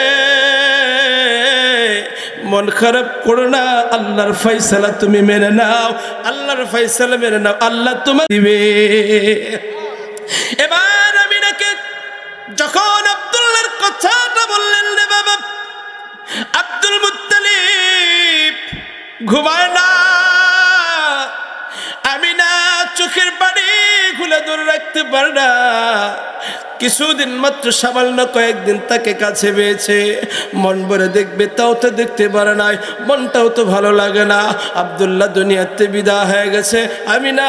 মন খারাপ করো না, আল্লাহর ফয়সালা তুমি মেনে নাও, আল্লাহর ফয়সালা মেনে নাও, আল্লাহ তোমার দিবে। এবার আমিনাকে যখন আব্দুল্লাহর কথাটা বললেন রে বাবা, আব্দুল মুত্তালিব ঘুমায় না, আমিনা চোখের পানি খুলে ধরে রাখতে পারে না। কিছুদিন মাত্র সামান্য কয়েকদিন তাকে কাছে পেয়েছে, মন ভরে দেখবে তাও তো দেখতে পারে নাই, মনটাও তো ভালো লাগে না। আব্দুল্লাহ দুনিয়াতে বিদায় হয়ে গেছে, আমিনা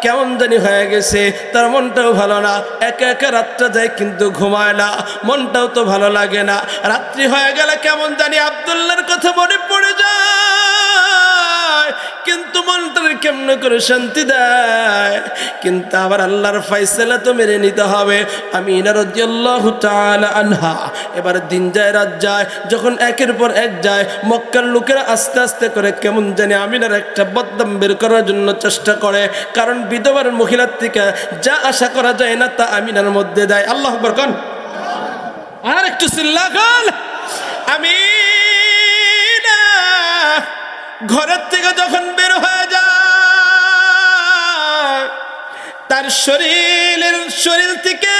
কেমন জানি হয়ে গেছে, তার মনটাও ভালো না, একা একা রাতটা যায় কিন্তু ঘুমায় না, মনটাও তো ভালো লাগে না। রাত্রি হয়ে গেলে কেমন জানি আব্দুল্লাহর কথা মনে পড়ে যায়, কিন্তু মনটাকে কেমন করে শান্তি দেয়। কিন্তু আবার আল্লাহর ফয়সালা তো মেনে নিতে হবে। আমিনা রাদিয়াল্লাহু তাআলা আনহা এবার দিন যায় রাত যায়, যখন একের পর এক যায়, মক্কার লোকেরা আস্তে আস্তে করে কেমন জানি আমিনার একটা বদনাম বের করার জন্য চেষ্টা করে, কারণ বিধবার মহিলার থেকে যা আশা করা যায় না তা আমিনার মধ্যে দেয়। আল্লাহু আকবার কোন, আর একটু চিল্লা কোন। আমিনা ঘরের থেকে যখন বের হয়ে যায়, তার শরীর থেকে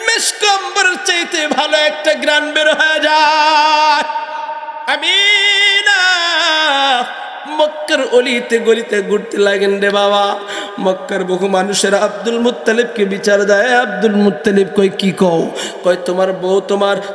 মিশক আম্বরের চাইতে ভালো একটা ঘ্রাণ বের হয়ে যায়। আমিনা মক্কার অলিতে গলিতে ঘুরতে লাগেন রে বাবা। মক্কার বহু মানুষেরা আব্দুল মুত্তালিবকে বিচার দেয়, আব্দুল মুত্তালিব কই কি কয় তোমার বউ,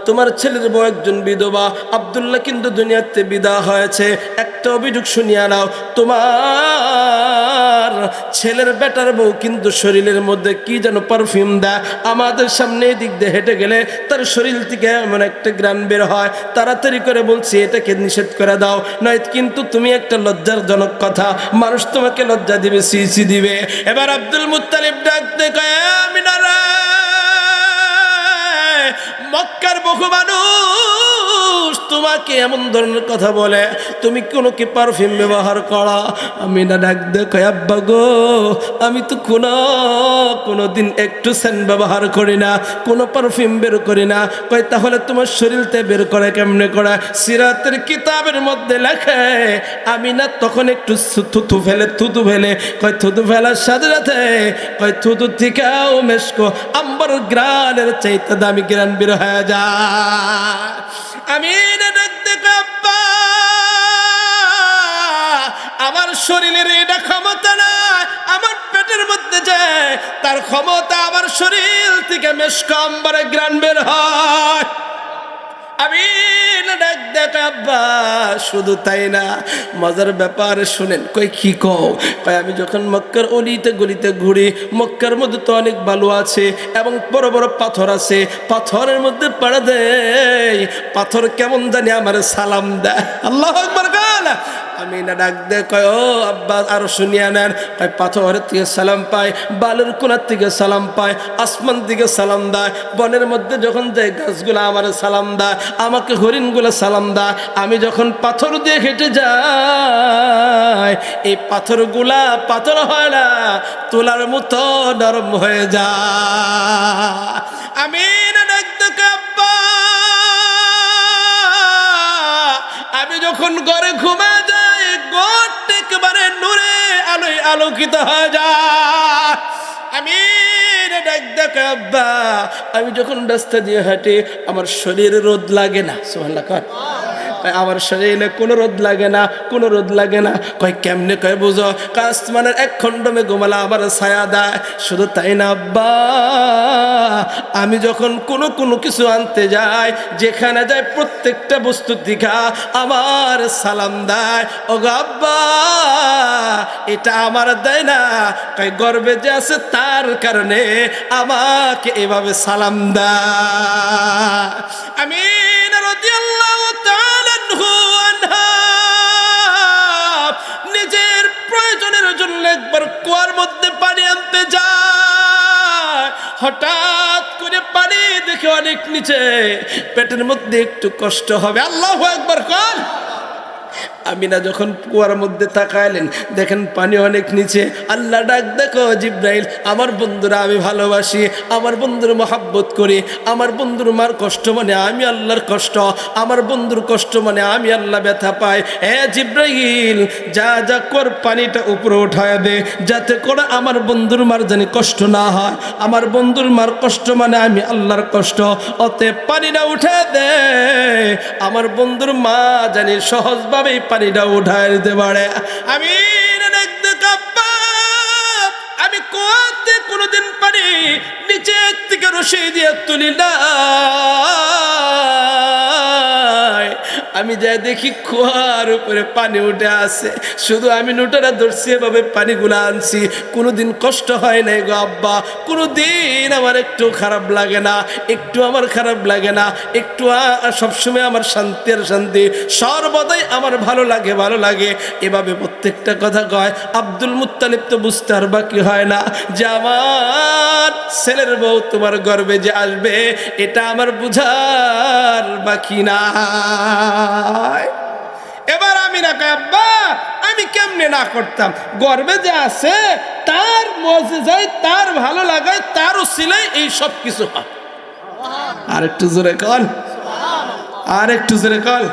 তোমার ছেলের বউ একজন বিধবা, আব্দুল্লাহ কিন্তু দুনিয়াতে বিদায় হয়েছে। একটা অভিযোগ শুনিয়া নাও, তোমার ছেলের বেটার বউ কিন্তু শরীরের মধ্যে কি যেন পারফিউম দেয়, আমাদের সামনে দিক দিয়ে হেঁটে গেলে তার শরীর থেকে এমন একটা ঘ্রাণ বের হয়, তাড়াতাড়ি করে বলছি এটাকে নিষেধ করে দাও, নয় কিন্তু তুমি একটা লজ্জাজনক কথা, মানুষ তোমাকে লজ্জা দিবে, সিসি দিবে। এবার আব্দুল মুত্তালিব ডাকতে কয়, আমিনা রে, মক্কার বহু মানুষ তোমাকে এমন ধরনের কথা বলে, তুমি কি পারফিউম ব্যবহার করা? আমিনা ডাকতে কয়, আব্বা গো, আমি তো কোনোদিন একটু সেন্ট ব্যবহার করি না, কোনো পারফিউম বের করি না। কয় তাহলে তোমার শরীরতে বের করে কেমনে করে? সিরাতের কিতাবের মধ্যে লেখে আমিনা তখন একটু থুতু ফেলে, কয় থুতু ফেলার সাথে সাথে কয় থুতু থেকেও মেশকো আম্বর গ্রানের চাইতে দামি গ্রান বের হয়ে যায়। আমি দেখতে আব্বা আমার শরীরের এটা ক্ষমতা না, আমার পেটের মধ্যে যে তার ক্ষমতা, আমার শরীর থেকে মেশকাম্বারে গ্রান বের হয়। আমি আব্বা শুধু তাই না, মজার ব্যাপার শুনেন। কই কি কও? কই আমি যখন মক্কার অলিতে গলিতে ঘুরি, মক্কার মধ্যে তো অনেক বালু আছে এবং বড় বড় পাথর আছে, পাথরের মধ্যে পাড়া দেয়, পাথর কেমন জানি আমার সালাম দেয়। আল্লাহু আকবার বল। আমি না ডাক দে কয় ও আব্বা আরো শুনিয়া নেন। কয় পাথরের থেকে সালাম পায়, বালুর কোনার থেকে সালাম পায়, আসমান থেকে সালাম দেয়, বনের মধ্যে যখন যায় গাছগুলা আমার সালাম দেয়, আমাকে হরিণগুলো সালাম দেয়। আমি যখন পাথর দিয়ে হেঁটে যাই, এই পাথরগুলা পাথর হয় না, তোলার মতো নরম হয়ে যায়। আমি না ডাক দে আব্বা আমি যখন ঘরে ঘুমা যাই, ঘরটা একেবারে নূরে আলোয় আলোকিত হয়ে যায়। আমি ডাক দেখে আব্বা আমি যখন রাস্তা দিয়ে হাঁটি, আমার শরীরে রোদ লাগে না। সুবহানাল্লাহ কর। আমার শরীরে কোনো রোদ লাগে না, কোনো রোদ লাগে না। কয় কেমনে? কয় বুঝো, আসমানের এক খণ্ডমে ঘুমালা আমার ছায়া দেয়। শুধু তাই না আব্বা, আমি যখন কোনো কিছু আনতে যাই, যেখানে যাই প্রত্যেকটা বস্তু দিঘা আমার সালাম দেয়। ও আব্বা এটা আমার দেয় না, কয় গর্বে যে আছে তার কারণে আমাকে এভাবে সালাম দেয়। আমি রাদিয়াল্লাহু তাআলা আনহা নিজের প্রয়োজনের জন্য একবার কুয়ার মধ্যে পানি আনতে যায়, হঠাৎ করে পানি দেখে অনেক নিচে, পেটের মধ্যে একটু কষ্ট হবে। আল্লাহু আকবার কর। আমিনা যখন কুয়ার মধ্যে তাকাইলেন, দেখেন পানি অনেক নিচে। আল্লাহ ডাক দেখো জিব্রাইল, আমার বন্ধুরা আমি ভালোবাসি, আমার বন্ধুর মহাব্বত করি, আমার বন্ধুর মার কষ্ট মানে আমি আল্লাহর কষ্ট, আমার বন্ধুর কষ্ট মানে আমি আল্লাহ ব্যথা পাই। জিব্রাইল যা যা কর পানিটা উপরে উঠায় দে, যাতে করে আমার বন্ধুর মার জানি কষ্ট না হয়, আমার বন্ধুর মার কষ্ট মানে আমি আল্লাহর কষ্ট, অতএব পানিটা উঠে দে, আমার বন্ধুর মা জানি সহজভাবেই পানিটা উঠায় দিতে পারে। আমি আমি কোয়াতে কোনোদিন পানি নিচের থেকে রশি দিয়ে তুলি না, আমি যাই দেখি কুয়ার উপরে পানি উঠে আসে, শুধু আমি নোটারা ধরছি, এভাবে পানিগুলো আনছি, কোনোদিন কষ্ট হয় নাই গো আব্বা, কোনোদিন আমার একটু খারাপ লাগে না, একটু আমার খারাপ লাগে না, একটু সবসময় আমার শান্তি আর শান্তি, সর্বদাই আমার ভালো লাগে ভালো লাগে। এভাবে প্রত্যেকটা কথা কয়। আব্দুল মুত্তালিব তো বুঝতে আর বাকি হয় না যে আমার ছেলের বউ তোমার গর্বে যে আসবে, এটা আমার বুঝার বাকি না। এবার আমি না কই আব্বা আমি কেমনে না করতাম, গর্বে যে আছে তার মুজিজায়, তার ভালো লাগায়, তার উসিলায় এই সব কিছু হয়। আর একটু জোরে কল, আর একটু জোরে কল।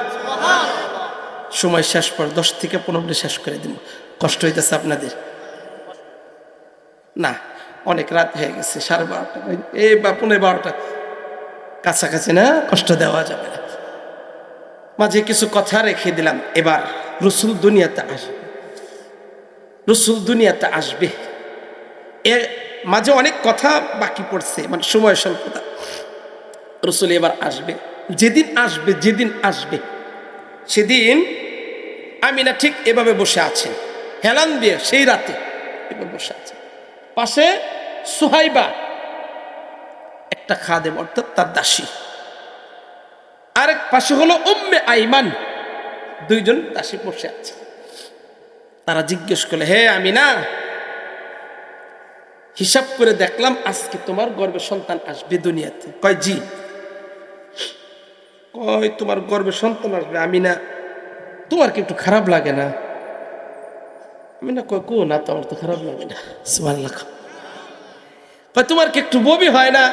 সময় শেষ, পর 10 থেকে 15 মিনিট শেষ করে দিব। কষ্ট হইতেছে আপনাদের না? অনেক রাত হয়ে গেছে, 12:30 এই বা 12:15 কাছাকাছি না, কষ্ট দেওয়া যাবে না। মাঝে কিছু কথা রেখে দিলাম। এবার রসুল দুনিয়াতে আসবে, রসুল দুনিয়াতে আসবে, এর মাঝে অনেক কথা বাকি পড়ছে, মানে সময় স্বল্পতা। রসুল এবার আসবে, যেদিন আসবে, যেদিন আসবে সেদিন আমিনা ঠিক এভাবে বসে আছেন, হেলান দিয়ে সেই রাতে এভাবে বসে আছে। পাশে সুহাইবা একটা খাদেম, অর্থাৎ তার দাসী, আরেক পাশে হলো উম্মে আইমান, দুইজন দাসী বসে আছে। তারা জিজ্ঞেস করলে, হে আমিনা, হিসাব করে দেখলাম আজকে তোমার গর্ভে সন্তান আসবে দুনিয়াতে। কয় জি। কয় তোমার গর্ভে সন্তান আসবে আমিনা, তোমার কি একটু খারাপ লাগে না? আমিনা কয় কো না তো, আমার তো খারাপ লাগে না। সুবহানাল্লাহ। কয় তোমার কি একটু বমি হয় না?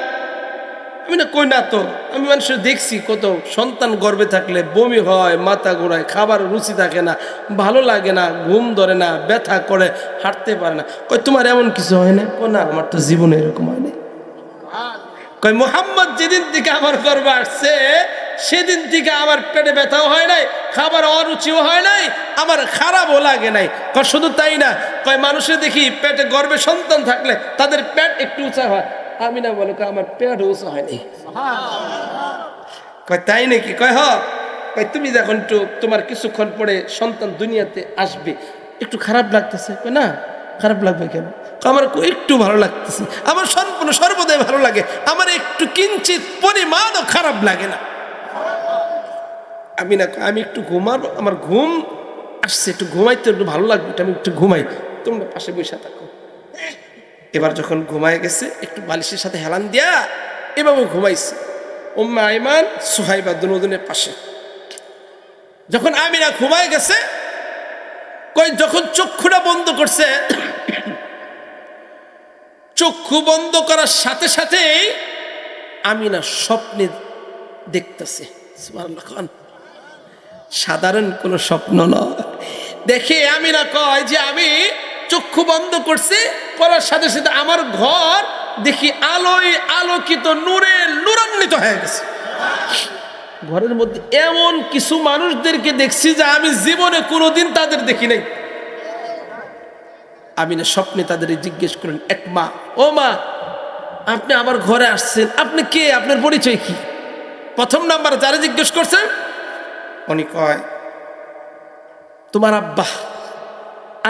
আমি না কই না তো, আমি মানুষের দেখছি কত সন্তান গর্ভে থাকলে বমি হয়, মাথা ঘোরায়, খাবার রুচি থাকে না, ভালো লাগে না, ঘুম ধরে না, ব্যথা করে, হাঁটতে পারে না। কই তোমার এমন কিছু হয় না? কো না, আমার তো জীবনে এরকম হয় না। কই মুহাম্মদ যেদিন থেকে আমার গর্ভে আসছে সেদিন থেকে আমার পেটে ব্যথাও হয় নাই, খাবার অরুচিও হয় নাই, আমার খারাপও লাগে নাই। কয় শুধু তাই না, কয় মানুষে দেখি পেটে গর্ভে সন্তান থাকলে তাদের পেট একটু উঁচা হয়, আমি না বলো আমার পেট উঁচা হয়নি। কয় তাই নাকি? কয় হ। কয় তুমি যখন একটু তোমার কিছুক্ষণ পরে সন্তান দুনিয়াতে আসবে একটু খারাপ লাগতেছে? কয় না, খারাপ লাগবে কেন? আমার একটু ভালো লাগতেছে, আমার সম্পূর্ণ সর্বদাই ভালো লাগে, আমার একটু কিঞ্চিত পরিমাণও খারাপ লাগে না। আমি না, আমি একটু ঘুমাবো, আমার ঘুম আসছে, একটু ঘুমাইতে একটু ভালো লাগবে, আমি একটু ঘুমাই, তোমরা পাশে বসে থাকো। এবার যখন ঘুমায় গেছে একটু বালিশের সাথে হেলান দিয়া এভাবে ঘুমাইছে উম্মে আইমান সুহাইবা দুজনের পাশে। যখন আমিনা ঘুমায় গেছে, কই যখন চক্ষুটা বন্ধ করছে, চক্ষু বন্ধ করার সাথে সাথেই আমিনা স্বপ্নে দেখতেছে। সুবহানাল্লাহ। সাধারণ কোনো স্বপ্ন নয়। দেখে আমিনা কয় যে আমি চক্ষু বন্ধ করছি, করার সাথে সাথে আমার ঘর দেখি আলোয় আলোকিত, নূরে নূরান্বিত হয়ে গেছে। ঘরের মধ্যে এমন কিছু মানুষদেরকে দেখছি যে আমি জীবনে কোনোদিন তাদের দেখি নাই। আমিনা স্বপ্নে তাদের জিজ্ঞেস করেন, এক মা, ও মা, আপনি আমার ঘরে আসছেন, আপনি কে, আপনার পরিচয় কি? প্রথম নাম্বার যারা জিজ্ঞেস করছেন উনি কয় তোমার আব্বা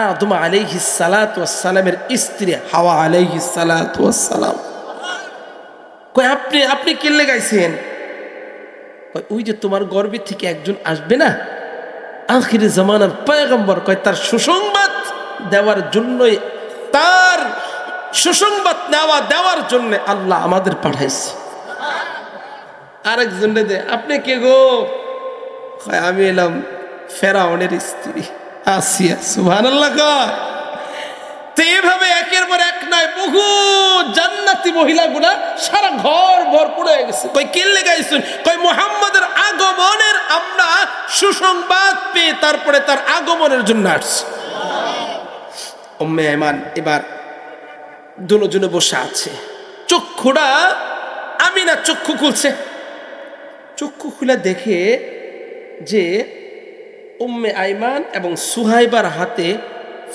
আদম আলাইহিস সালাতু ওয়াস সালামের স্ত্রী হাওয়া আলাইহিস সালাতু ওয়াস সালাম। কয় আপনি আপনি কে লাগাইছেন? কয় ওই যে তোমার গর্ভে থেকে একজন আসবে না, আখির জামানার পয়গম্বর, কয় তার সুসংবাদ দেওয়ার জন্যই, তার সুসংবাদ দেওয়ার জন্য আল্লাহ আমাদের পাঠাইছে। আরেকজন দে, আপনি কে গো? কয় আমি এলাম ফেরাউনের স্ত্রী আসিয়া। সুবহানাল্লাহ। তো এইভাবে একের পর এক নয়, বহু জান্নাতি মহিলাগুলা সারা ঘর ভরপুর হয়ে গেছে। কই কেলে গাইছেন? কই মুহাম্মাদের আগমনের আমরা সুসংবাদ পেয়ে তারপরে তার আগমনের জন্য আসছি। উম্মে আইমান এবার দুজনে বসে আছে, চক্ষুটা আমিনা চক্ষু খুলছে। চক্ষু খুলে দেখে যে উম্মে আইমান এবং সুহাইবার হাতে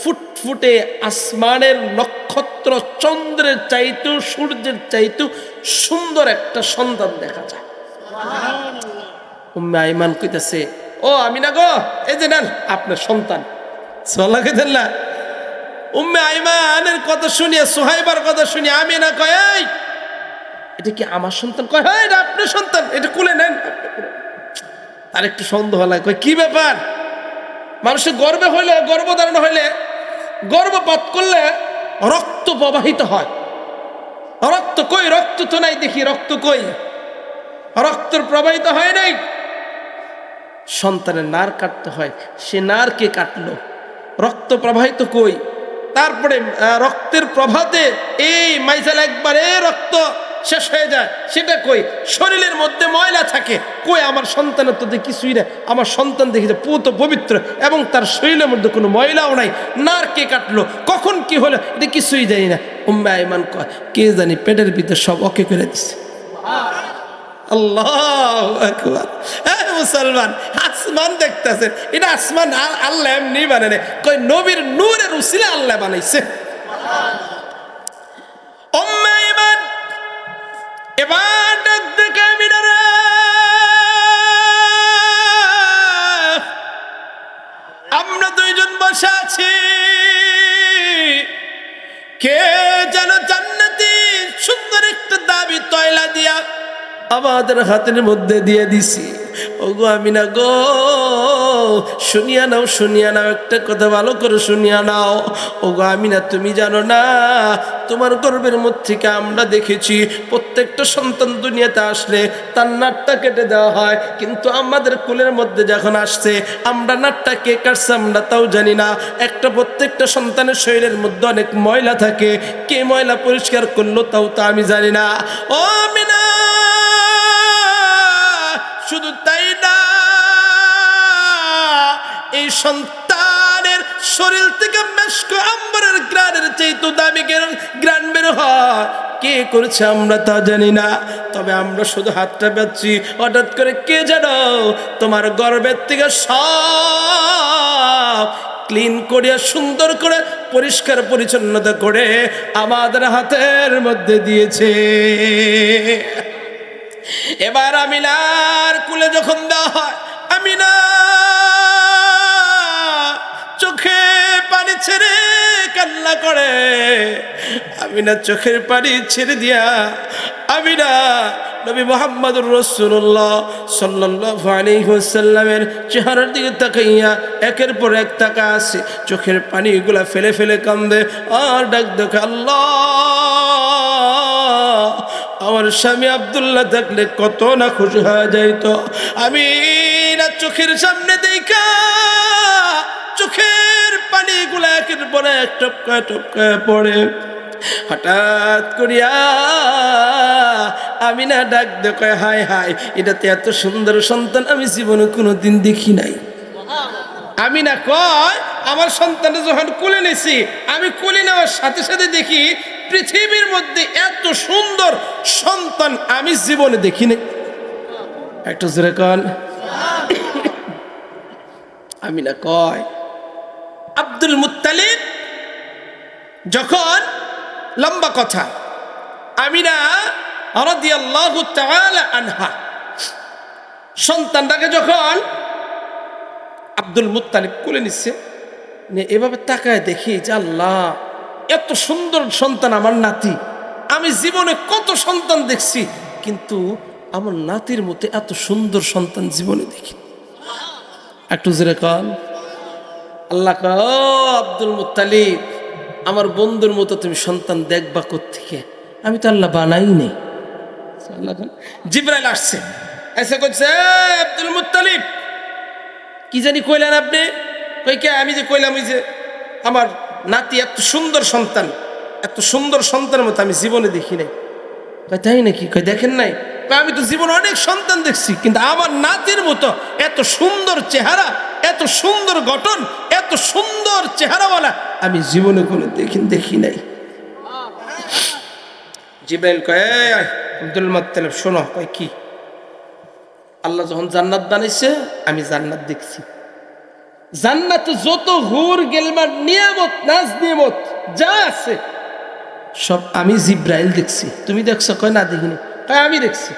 ফুটফুটে আসমানের নক্ষত্র, চন্দ্রের চাইতেও সূর্যের চাইতেও সুন্দর একটা সন্তান দেখা যায়। উম্মে আইমান কইতাছে, ও আমিনা গো, এই যে নেন আপনার সন্তান। সুবহানাল্লাহ কইতেন না? উম্মে আইমানের কথা শুনিয়ে, সুহাইবার কথা শুনিয়ে আমিনা কয়, এই এটা কি আমার সন্তান? কয় হ্যাঁ, এটা আপনার সন্তান, এটা কুলে নেন। আর একটু সন্দেহ লাগে, কয় কি ব্যাপার? মানুষের গর্ভে হইলে, গর্ভধারণ হইলে, গর্ভপাত করলে রক্ত প্রবাহিত হয়। রক্ত কই? রক্ত তো নাই, দেখি রক্ত কই? রক্তর প্রবাহিত হয় নাই। সন্তানের নার কাটতে হয়, সে নার কে কাটলো? রক্ত প্রবাহিত কই? তারপরে রক্তের প্রভাতে এই মাইজাল একবারে রক্ত শেষ হয়ে যায়, সেটা কই? শরীরের মধ্যে ময়লা থাকে, কই? আমার সন্তানের তো কিছুই না, আমার সন্তান দেখি যে পুত পবিত্র এবং তার শরীরের মধ্যে কোনো ময়লাও নাই। নার কে কাটলো, কখন কি হলো, এটা কিছুই জানি না। উম্মে আইমান কয়, কে জানি পেটের ভিতরে সব ওকে করে দিছে। আল্লাহু আকবার। মুসলমান, আসমান দেখতেছেন, এটা আসমান আল্লাহ এমনি বানায়, কই নবীর নূরের উসিলা আল্লাহ বানাইছে। উম্মে আইমান এবার ডাক দেখে, আমিনা রে, আমরা দুইজন বসে আছি, কে যেন জান্নাতি সুন্দর একটা দাবি তয়লা দিয়া আমাদের হাতের মধ্যে দিয়ে দিছি। ওগো আমিনা গো, শুনিয়া নাও, শুনিয়া নাও, একটা কথা ভালো করে শুনিয়া নাও। ওগো আমিনা, তুমি জানো না, তোমার গর্ভের মধ্যে থেকে আমরা দেখেছি প্রত্যেকটা সন্তান দুনিয়াতে আসলে তার নাটটা কেটে দেওয়া হয়, কিন্তু আমাদের কোলের মধ্যে যখন আসছে আমরা নাটটা কে কাটছে আমরা তাও জানি না। একটা প্রত্যেকটা সন্তানের শরীরের মধ্যে অনেক ময়লা থাকে, কে ময়লা পরিষ্কার করলো তাও তো আমি জানি না। ও আমিনা, শুধু তাই না, এই সন্তানের শরীর থেকে মেশক আম্বরের গ্রানের চাইতে দামি গ্রান বের হয়, কে করেছে আমরা তা জানি না, তবে আমরা শুধু হাতটা পাচ্ছি। হঠাৎ করে কে যেন তোমার গর্ভের থেকে সব ক্লিন করিয়া সুন্দর করে পরিষ্কার পরিচ্ছন্নতা করে আমাদের হাতের মধ্যে দিয়েছে। এবার আমিনার কুলে যখন দেওয়া হয়, আমিনা চোখে পানি ছেড়ে কান্না করে। আমিনা চোখের পানি ছেড়ে দিয়া আমিনা নবী মুহাম্মদুর রাসূলুল্লাহ সাল্লাল্লাহু আলাইহি ওয়াসাল্লামের চেহারার দিকে তাকাইয়া একের পর এক তাকাছে, চোখের পানিগুলা ফেলে ফেলে কান্দে আর ডাক দেখে, আল্লাহ আমার স্বামী আব্দুল্লাহ থাকলে কত না খুশি হয়ে যাইতো। আমি না চোখের সামনে দেখা চোখের পানিগুলা একের পর এক টপকা টপকা পড়ে। হঠাৎ করিয়া আমি না ডাক দেখে, হায় হায়, এটাতে এত সুন্দর সন্তান আমি জীবনে কোনোদিন দেখি নাই। আমি না কয় আমার সন্তানটা যখন কোলে নিয়েছি, আমি কোলে নেওয়ার সাথে সাথে দেখি পৃথিবীর মধ্যে এত সুন্দর সন্তান আমি জীবনে দেখি নাই। একটু জোরে কন। আমি না কয় আব্দুল মুত্তালিব যখন, লম্বা কথা, আমিনা রাদিয়াল্লাহু তাআলা আনহা সন্তানটাকে যখন আব্দুল মুত্তালিব কোলে নিচ্ছে, এভাবে তাকায় দেখি যে আল্লাহ এত সুন্দর সন্তান আমার নাতি। আমি জীবনে কত সন্তান দেখছি, কিন্তু আমার নাতির মতো এত সুন্দর সন্তান জীবনে দেখি। একটু জোরে কন। আল্লাহ কয়, ও আব্দুল মুত্তালিব, আমার বন্ধুর মতো তুমি সন্তান দেখবা কোত্থেকে? আমি তো আল্লাহ বানাই নেই। জিবরাইল আসছে, এসে কইছে, আব্দুল মুত্তালিব কি জানি কইলেন আপনি? কই কে? আমি যে কইলাম ওই যে আমার নাতি এত সুন্দর সন্তান, এত সুন্দর সন্তানের মতো আমি জীবনে দেখি নাই। কই তাই নাকি? কই দেখেন নাই? আমি তো জীবনে অনেক সন্তান দেখছি, কিন্তু আমার নাতির মতো এত সুন্দর চেহারা, এত সুন্দর গঠন, এত সুন্দর চেহারাওয়ালা আমি জীবনে কোনো দেখি নাই। জিবরাইল কয়, আব্দুল মুত্তালিব শোনো। কয় কি? আল্লাহ যখন জান্নাত বানাইছে আমি জান্নাত দেখছি। জান্নাতে যত হুর গেলমার নিয়ামত নাজ নিয়ামত যা আছে সব আমি জিবরাইল দেখছি। তুমি দেখছো? কয় না দেখিনি। কয় আমি দেখছি।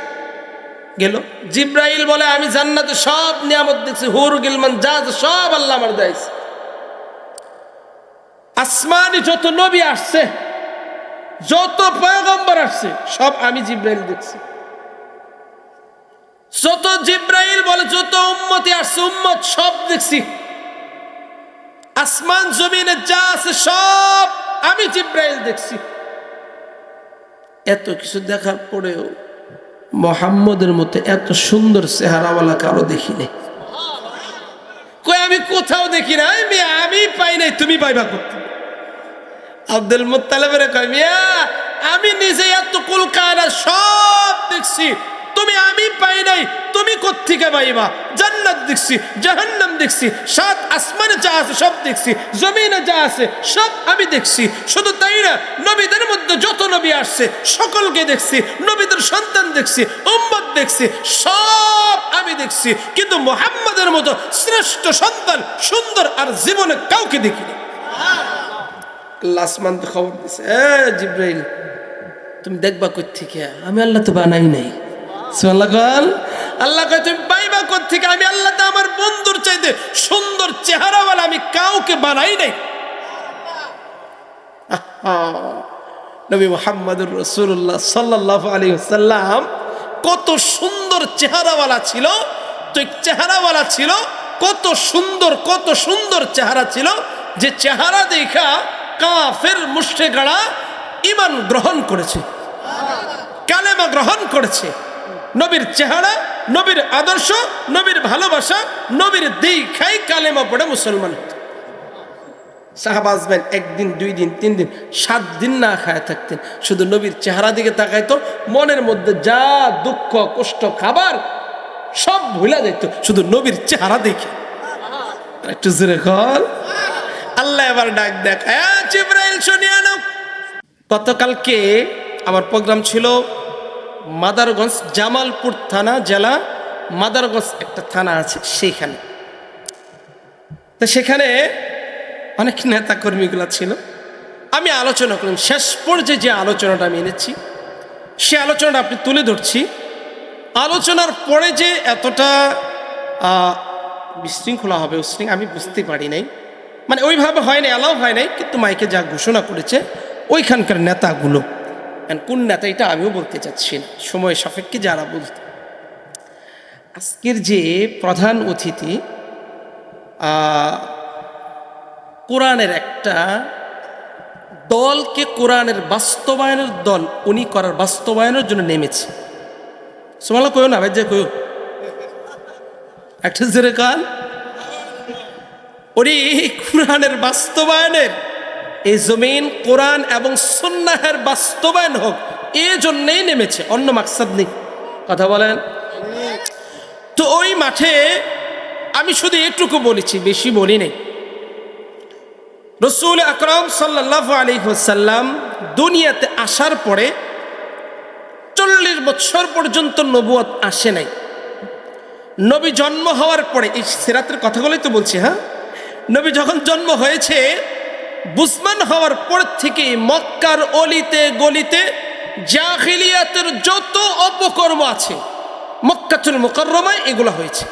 গেল জিবরাইল বলে, আমি জান্নাতে সব নিয়ামত দেখছি, হুর গেলমান যা আছে সব আল্লাহ আমার দিয়েছে। আসমানে যত নবী আসছে, যত পয়গম্বর আসছে, সব আমি জিবরাইল দেখছি। যত জিবরাইল বলে যত উম্মতি আসছে, উম্মত সব দেখছি। আসমান জমিনে যা আছে সব আমি জিবরাইল দেখছি। এত কিছু দেখার পরেও মুহাম্মদের মতো এত সুন্দর চেহারাওয়ালা কারো দেখি নাই। কই আমি কোথাও দেখি নাই। আমি পাই নাই, তুমি পাইবা কোথায়? আব্দুল মুত্তালিবের কয়, মিয়া আমি নিজে এত কুল কায়না সব দেখছি, তুমি আমি পাই নাই, তুমি কোত্থেকে পাইবা? জান্নাত দেখছি, জাহান্নাম দেখছি, সাত আসমানে যা আছে সব দেখছি, জমিনে যা আছে সব আমি দেখছি। শুধু তাই না, নবীদের মধ্যে যত নবী আসছে সকলকে দেখছি, নবীদের সন্তান দেখছি, উম্মত দেখছি, সব আমি দেখছি, কিন্তু মুহাম্মদের মতো শ্রেষ্ঠ সন্তান সুন্দর আর জীবনে কাউকে দেখিনি। আল্লাহ আসমান তো খবর দিছে, জিবরাইল তুমি দেখবা কোত্থেকে? আমি আল্লাহ তো বানাই নাই। আল্লাহ কয়, তুমি পাইবা কোত্থেকে? আমি আল্লাহ তো আমার বন্ধুর চাইতে সুন্দর চেহারাওয়ালা আমি কাউকে বানাই নাই। নবী মুহাম্মদুর রাসূলুল্লাহ সাল্লাল্লাহু আলাইহি ওয়াসাল্লাম কত সুন্দর চেহারাওয়ালা ছিল। তো চেহারাওয়ালা ছিল কত সুন্দর, কত সুন্দর চেহারা ছিল, যে চেহারা দেখা কাফের মুশরিকরা ঈমান গ্রহণ করেছে, কালেমা গ্রহণ করেছে। নবীর চেহারা, নবীর আদর্শ, নবীর ভালোবাসা, নবীর দেখাই কালেমা পড়ে মুসলমান হতো। সাহাবা আসবেন একদিন, 2 দিন, 3 দিন, 7 দিন না খায় থাকতেন, শুধু নবীর চেহারা দিকে তাকাইতো, মনের মধ্যে যা দুঃখ কষ্ট খাবার সব ভুলা যেত শুধু নবীর চেহারা দেখে। একটু জোরে কর। আল্লাহ এবার ডাক দেখ, জিবরাইল শুনিয়ে নাও। গতকালকে আমার প্রোগ্রাম ছিল মাদারগঞ্জ, জামালপুর থানা, জেলা মাদারগঞ্জ একটা থানা আছে সেইখানে। তো সেখানে অনেক নেতা কর্মীগুলো ছিল। আমি আলোচনা করলাম, শেষ পর্যায়ে যে আলোচনাটা আমি এনেছি সে আলোচনাটা আপনি তুলে ধরছি। আলোচনার পরে যে এতটা বিশৃঙ্খলা হবে আমি বুঝতে পারি নাই, মানে ওইভাবে হয় নাই, অ্যালাউ হয় নাই, কিন্তু মাইকে যা ঘোষণা করেছে ওইখানকার নেতাগুলো, কোন নেতা এটা আমিও বলতে চাচ্ছি না, সময় সাপেক্ষে যারা বলতে। আজকের যে প্রধান অতিথি কোরআনের একটা দলকে, কোরআনের বাস্তবায়নের দল উনি করার বাস্তবায়নের জন্য নেমেছে। সোমালা কইও না ভাই, যে কইও একটা জোরে কান। উনি কোরআনের বাস্তবায়নের, এই জমিন কোরআন এবং সুন্নাহের বাস্তবায়ন হোক এই জন্যেই নেমেছে, অন্য মাকসাদ নেই। কথা বলেন। তো ওই মাঠে আমি শুধু এটুকু বলেছি, বেশি বলি নাই। রাসূল আকরাম সাল্লাল্লাহু আলাইহি ওয়াসাল্লাম দুনিয়াতে আসার পরে 40 বছর পর্যন্ত নবুয়ত আসে নাই। নবী জন্ম হওয়ার পরে, এই সিরাতের কথাগুলোই তো বলছি, হ্যাঁ, নবী যখন জন্ম হয়েছে বুসমান হওয়ার পর থেকে মক্কার অলিতে গলিতে জাহিলিয়াতের যত অপকর্ম আছে মক্কাতুল মুকাররমায় এগুলো হয়েছে।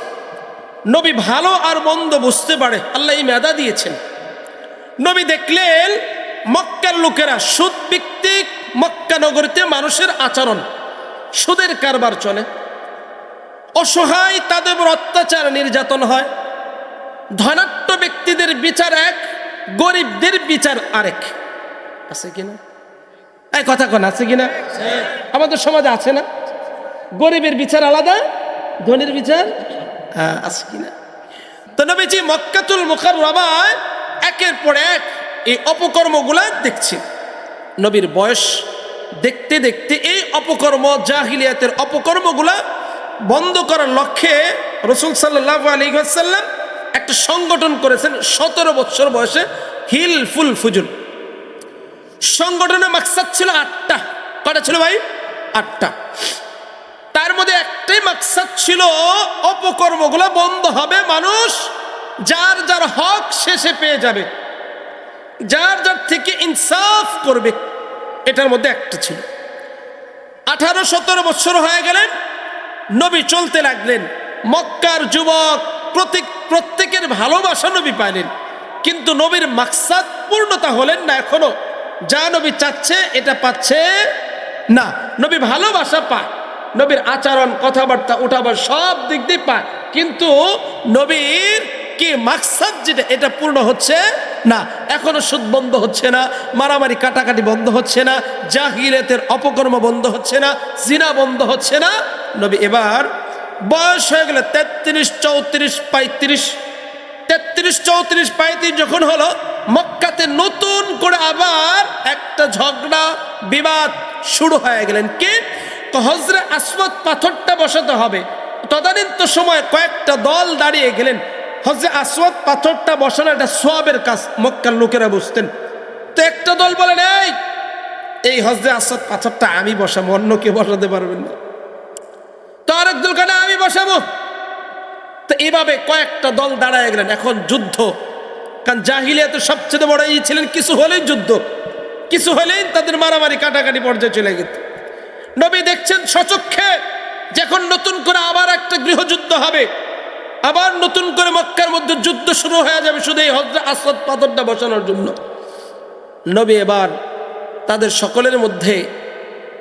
নবী ভালো আর মন্দ বুঝতে পারে, আল্লাহ এই মেধা দিয়েছেন। নবী দেখলেন মক্কার লোকেরা সুদ ভিত্তিক, মক্কা নগরীতে মানুষের আচরণ, সুদের কারবার চলে, অসহায় তাদের উপর অত্যাচার নির্যাতন হয়, ধনাঢ্য ব্যক্তিদের বিচার এক, গরিবদের বিচার আরেক। আছে কিনা এই কথা কোন আছে কিনা? আমাদের সমাজে আছে না? গরিবের বিচার আলাদা, ধনীর বিচার আছে কিনা? তো নবীজি মক্কাতুল মুকাররমায় একের পর এক এই অপকর্মগুলা দেখছি। নবীর বয়স দেখতে দেখতে এই অপকর্ম, জাহিলিয়াতের অপকর্মগুলা বন্ধ করার লক্ষ্যে রাসূল সাল্লাল্লাহু আলাইহি ওয়াসাল্লাম একটা সংগঠন করেছেন 17 বছর বয়সে, হিলফুল ফুজুল। সংগঠনের মাকসাদ ছিল 8টা। কটা ছিল ভাই? 8টা। তার মধ্যে একটাই মাকসাদ ছিল অপকর্মগুলো বন্ধ হবে, মানুষ যার যার হক শেষে পেয়ে যাবে, যার যার থেকে ইনসাফ করবে, এটার মধ্যে একটা ছিল। 18-17 বছর হয়ে গেলেন, নবী চলতে লাগলেন। মক্কার যুবক প্রত্যেকের ভালোবাসা নবী পাইলেন, কিন্তু নবীর মাকসাদ পূর্ণতা হলেন না এখনো। যা নবী চাচ্ছে এটা পাচ্ছে না। নবী ভালোবাসা পায়, নবীর আচরণ, কথাবার্তা, উঠাবার সব দিক দিয়ে পায়, কিন্তু নবীর কি মাকসাদ যেটা এটা পূর্ণ হচ্ছে না। এখনো সুদ বন্ধ হচ্ছে না, মারামারি কাটাকাটি বন্ধ হচ্ছে না, জাহিলিয়াতের অপকর্ম বন্ধ হচ্ছে না, জিনা বন্ধ হচ্ছে না। নবী এবার বয়স হয়ে গেলে 33-34 যখন হলো, মক্কাতে নতুন করে আবার একটা ঝগড়া বিবাদ শুরু হয়ে গেলেন। কি? হজরে আসওয়াদ পাথরটা বসাতে হবে। তদানীন্ত সময় কয়েকটা দল দাঁড়িয়ে গেলেন। হজরে আসওয়াদ পাথরটা বসানো একটা সোয়াবের কাজ, মক্কার লোকেরা বুঝতেন। তো একটা দল বলেন, এই হজরে আসওয়াদ পাথরটা আমি বসাবো, অন্য কেউ বসাতে পারবেন না। তো আরেক দল কেন, আমি বসাবো। তো এইভাবে কয়েকটা দল দাঁড়ায় গেলেন। এখন যুদ্ধ, কারণ জাহিলিয়াতের সবচেয়ে বড় ছিলেন কিছু হলেই যুদ্ধ, কিছু হলেই তাদের মারামারি কাটাকাটি পর্যায়ে চলে গেত। নবী দেখছেন স্বচক্ষে, যখন নতুন করে আবার একটা গৃহযুদ্ধ হবে, আবার নতুন করে মক্কার মধ্যে যুদ্ধ শুরু হয়ে যাবে শুধু এই হজরে আসওয়াদ পাথরটা বসানোর জন্য। নবী এবার তাদের সকলের মধ্যে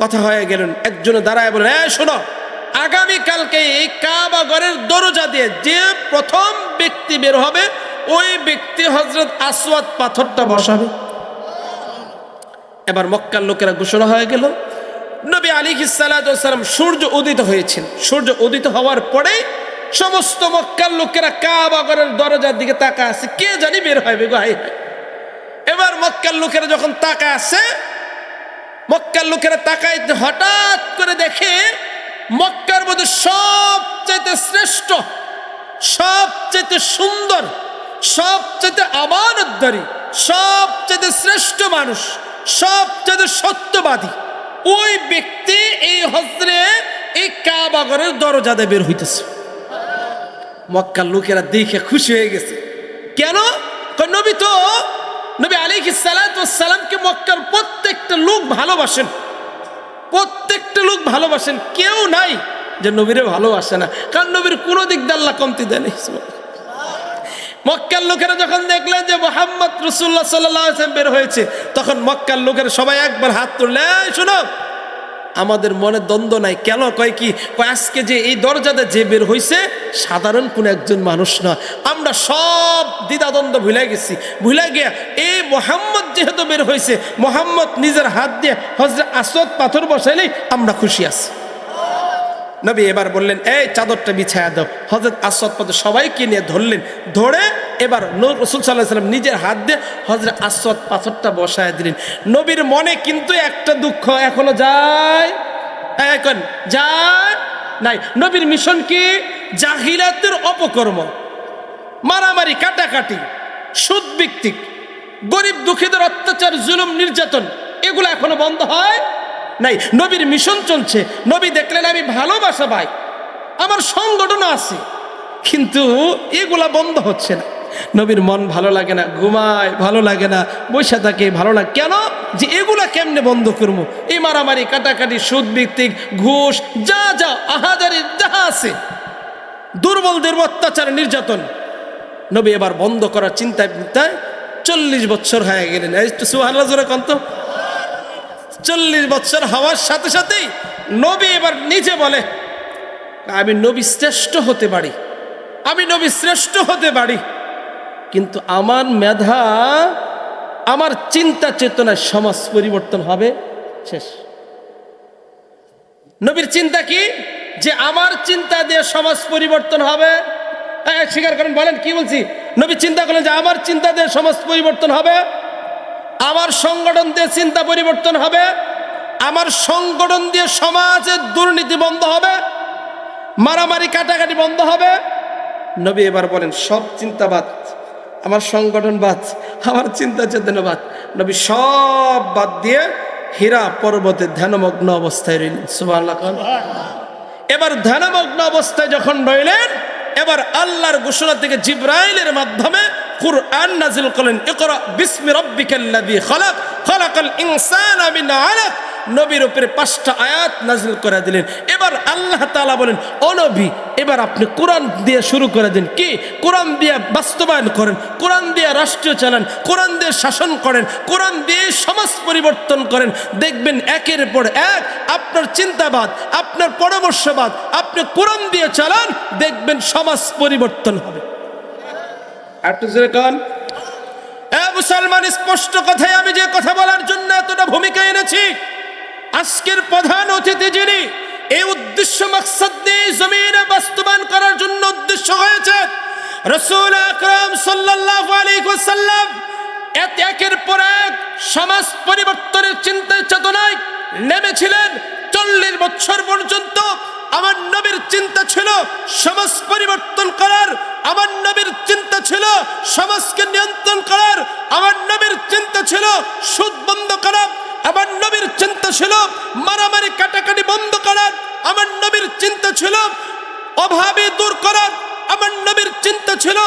কথা হয়ে গেলেন। একজনে দাঁড়ায় বলেন, শোনো, আগামীকালকে এই কাবা ঘরের দরজা দিয়ে যে প্রথম ব্যক্তি বের হবে ওই ব্যক্তি হজরত আসওয়াদ পাথরটা বসাবে। এবার মক্কার লোকেরা ঘোষণা হয়ে গেল। নবী আলাইহিস সালাতু ওয়াস সালাম সূর্য উদিত হয়েছেন। সূর্য উদিত হওয়ার পরে সমস্ত মক্কার লোকেরা কাবা ঘরের দরজার দিকে তাকায় আছে, কে জানি বের হয় বেগো। এবার মক্কার লোকেরা যখন তাকায় আছে, মক্কার লোকেরা তাকায়, হঠাৎ করে দেখে মক্কার মধ্যে সবচেয়ে শ্রেষ্ঠ, সবচেয়ে সুন্দর, সবচেয়ে আমানতদারী, সবচেয়ে শ্রেষ্ঠ মানুষ, সবচেয়ে সত্যবাদী, ওই ব্যক্তি এই হজরে এই কাবাগরের দরজা দিয়ে বের হইতেছে। মক্কার লোকেরা দেখে খুশি হয়ে গেছে। কেন? নবী আলাইহিস সালাতু ওয়াস সালামকে মক্কার প্রত্যেকটা লোক ভালোবাসেন, প্রত্যেকটা লোক ভালোবাসেন, কেউ নাই যে নবীরে ভালোবাসে না, কারণ নবীর কোনো দিক দিয়ে আল্লাহ কমতি দেয়নি। মক্কার লোকেরা যখন দেখলেন যে মুহাম্মদ রাসূলুল্লাহ সাল্লাল্লাহু আলাইহি ওয়াসাল্লাম বের হয়েছে, তখন মক্কার লোকেরা সবাই একবার হাত তুললে, শোনো আমাদের মনে দ্বন্দ্ব নাই। কেন? কয় কি, আজকে যে এই দরজাতে যে বের হয়েছে সাধারণ কোন একজন মানুষ না, আমরা সব দ্বিধাদ্বন্দ্ব ভুলে গেছি। ভুলে গিয়া এই মুহাম্মদ যেহেতু বের হয়েছে, মুহাম্মদ নিজের হাত দিয়ে হযরত আসওয়াদ পাথর বসাইলেই আমরা খুশি আছি। নবী এবার বললেন, এই চাদরটা বিছায়া দাও। হযরত আসওয়াদ পাথর সবাইকে নিয়ে ধরলেন, ধরে এবার রাসূল সাল্লাল্লাহু আলাইহি ওয়াসাল্লাম নিজের হাত দিয়ে হযরত আসওয়াদ পাথরটা বসায় দিলেন। নবীর মনে কিন্তু একটা দুঃখ এখনো যায়, এখন যায় নাই। নবীর মিশন কি? জাহিলাতের অপকর্ম, মারামারি, কাটাকাটি, সুদ ভিত্তিক, গরিব দুঃখীদের অত্যাচার, জুলুম, নির্যাতন, এগুলো এখনো বন্ধ হয় নাই। নবীর মিশন চলছে। নবী দেখলেন আমি ভালোবাসা পাই, আমার সংগঠন আছে, কিন্তু এগুলা বন্ধ হচ্ছে না। নবীর মন ভালো লাগে না, ঘুমায় ভালো লাগে না, বসে থাকে ভালো লাগে। কেন? যে এগুলা কেমনে বন্ধ করবো? এই মারামারি, কাটাকাটি, সুদ ভিত্তিক, ঘুষ, যা যা আহাজারি যা আছে, দুর্বলদের অত্যাচার, নির্যাতন, নবী এবার বন্ধ করার চিন্তায় 40 বছর হয়ে গেলেন। সুবহানাল্লাহ জোরে কন্ত। 40 বছর হওয়ার সাথে সাথেই নবী এবার নিজে বলে, আমি নবী শ্রেষ্ঠ হতে পারি, আমি নবী শ্রেষ্ঠ হতে পারি, কিন্তু আমার মেধা, আমার চিন্তা চেতনায় সমাজ পরিবর্তন হবে শেষ। নবীর চিন্তা কি? যে আমার চিন্তা দিয়ে সমাজ পরিবর্তন হবে। স্বীকার করেন, বলেন কি বলছি? নবী চিন্তা করলেন যে আমার চিন্তা দিয়ে সমাজ পরিবর্তন হবে, আমার সংগঠন দিয়ে চিন্তা পরিবর্তন হবে, আমার সংগঠন দিয়ে সমাজের দুর্নীতি বন্ধ হবে, মারামারি, কাটাকাটি বন্ধ হবে। নবী এবার বলেন সব চিন্তা বাদ, আমার সংগঠন বাদ, আমার চিন্তা চেতনা বাদ। নবী সব বাদ দিয়ে হীরা পর্বতে ধ্যানমগ্ন অবস্থায় রইলেন। সুবহানাল্লাহ। এবার ধ্যানমগ্ন অবস্থায় যখন রইলেন, এবার আল্লাহর ঘোষণা থেকে জিবরাইলের মাধ্যমে কুরআন নাজিল করলেন। ইকরা বিসমি রাব্বিকাল্লাযী খালাক, খালাকাল ইনসানা মিন আলাক। নবীর উপরে 5টা আয়াত নাজিল করে দিলেন। এবার আল্লাহ তাআলা বলেন, ও নবী, এবার আপনি কোরআন দিয়ে শুরু করে দিন। কি? কোরআন দিয়ে বাস্তবায়ন করেন, কোরআন দিয়ে রাষ্ট্র চালান, কোরআন দিয়ে শাসন করেন, কোরআন দিয়ে সমাজ পরিবর্তন করেন। দেখবেন একের পর এক আপনার চিন্তাবাদ, আপনার পরামর্শবাদ, আপনি কোরআন দিয়ে চালান, দেখবেন সমাজ পরিবর্তন হবে। একটু জোরে কান। মুসলমান, স্পষ্ট কথায় আমি যে কথা বলার জন্য এতটা ভূমিকা এনেছি, আজকের প্রধান অতিথি যিনি এই উদ্দেশ্য মাকসাদ নিয়ে জমিনে বাস্তবায়ন করার জন্য উদ্দেশ্য হয়েছে, রাসূল আকরাম সাল্লাল্লাহু আলাইহি ওয়াসাল্লাম একের পর এক সমাজ পরিবর্তনের চিন্তা চেতনায় নেমেছিলেন। 40 বছর পর্যন্ত আমার নবীর চিন্তা ছিল সমাজ পরিবর্তন করার, আমার নবীর চিন্তা ছিল সমাজকে নিয়ন্ত্রণ করার, আমার নবীর চিন্তা ছিল সুদ বন্ধ করা, আমার নবীর চিন্তা ছিল মারামারি, কাটাকাটি বন্ধ করার, আমার নবীর চিন্তা ছিল অভাবে দূর করার, আমার নবীর চিন্তা ছিল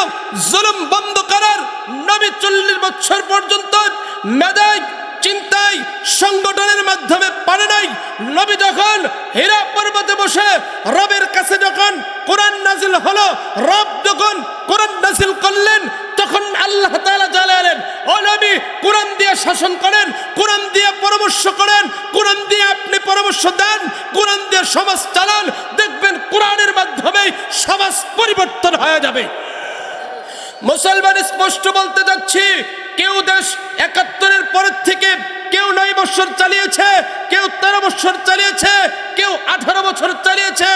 জুলুম বন্ধ করার। নবী 40 বছর পর্যন্ত মেধায়, চিন্তায়, সংগঠনের মাধ্যমে পারে নাই। নবী যখন হীরা পর্বতে বসে রবের কাছে যখন কোরআন নাজিল হলো, রব যখন কোরআন নাজিল করলেন, তখন আল্লাহ তাআলা জানালেন, ও নবী, কোরআন দিয়ে শাসন করেন, কোরআন দিয়ে পরামর্শ করেন, কোরআন দিয়ে আপনি পরামর্শ দেন, কোরআন দিয়ে সমাজ চালান, দেখবেন কোরআনের মাধ্যমে সমাজ পরিবর্তন হয়ে যাবে। মুসলমান, স্পষ্ট বলতে যাচ্ছি, কেউ দেশ 71-এর পরের থেকে কেউ 9 বছর চালিয়েছে, কেউ 13 বছর চালিয়েছে, কেউ 18 বছর চালিয়েছে।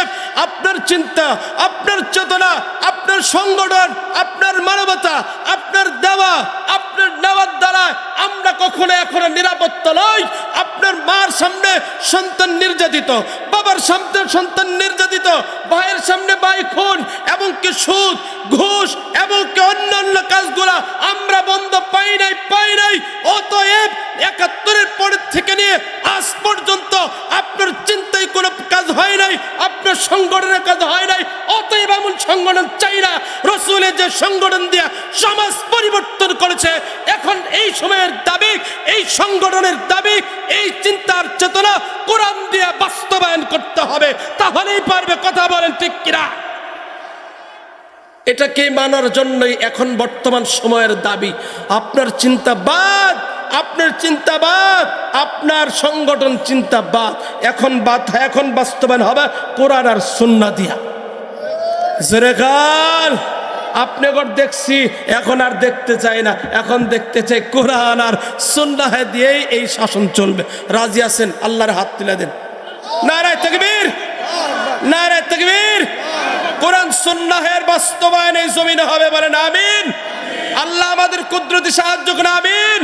আপনার চিন্তা, আপনার চেতনা, আপনার সংগঠন, আপনার মানবতা, আপনার দেওয়া, আপনার নেওয়ার দ্বারা আমরা কখনো এখনো নিরাপত্তা নই। আপনার মার সামনে সন্তান নির্যাতিত, বাবার সামনে সন্তান নির্যাতিত, ভাইয়ের সামনে ভাই খুন, এবং কি সুদ, ঘুষ, এবং কি অন্যান্য কাজগুলা আমরা বন্ধ পাই নাই। অতএব 71-এর পর থেকে নিয়ে আজ পর্যন্ত সংগঠন দিয়ে সমাজ পরিবর্তন করেছে। এখন এই সময়ের দাবি, এই সংগঠনের দাবি, এই চিন্তার চেতনা কোরআন দিয়ে বাস্তবায়ন করতে হবে, তাহলেই পারবে। কথা বলেন ঠিক কিনা? এটাকে মানার জন্যই এখন বর্তমান সময়ের দাবি। আপনার চিন্তাবাদ, আপনার চিন্তাবাদ, আপনার সংগঠন চিন্তাবাদ এখন বাস্তবায়ন হবে কোরআন আর সুন্নাহ দিয়া। জোরে গান। আপনি দেখছি, এখন আর দেখতে চাই না, এখন দেখতে চাই কোরআন আর সুন্নাহ দিয়েই এই শাসন চলবে। রাজি আছেন? আল্লাহর হাত তুলে দেন। নারায়ে তাকবীর, নারায়ে তাকবীর। কোরআন সুন্নাহের বাস্তবায়ন এই জমিনে হবে, বলেন আমিন। আল্লাহ আমাদের কুদরতি সাহায্য করুন, আমিন।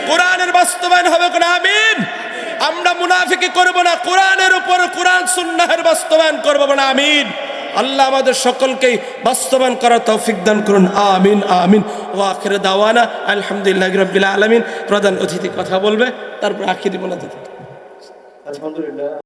কোরআনের বাস্তবায়ন হবে, কোন আমিন। আমরা মুনাফিকি করব না, কোরআনের উপর কোরআন সুন্নাহের বাস্তবায়ন করব, বলেন আমিন। আল্লাহ আমাদের সকলকেই বাস্তবায়ন করার তৌফিক দান করুন, আমিন আমিন। ওয়া আখিরু দাওয়ানা আলহামদুলিল্লাহি রাব্বিল আলামিন। প্রধান অতিথি কথা বলবে, তারপর আখিরি মোনাজাত। আলহামদুলিল্লাহ।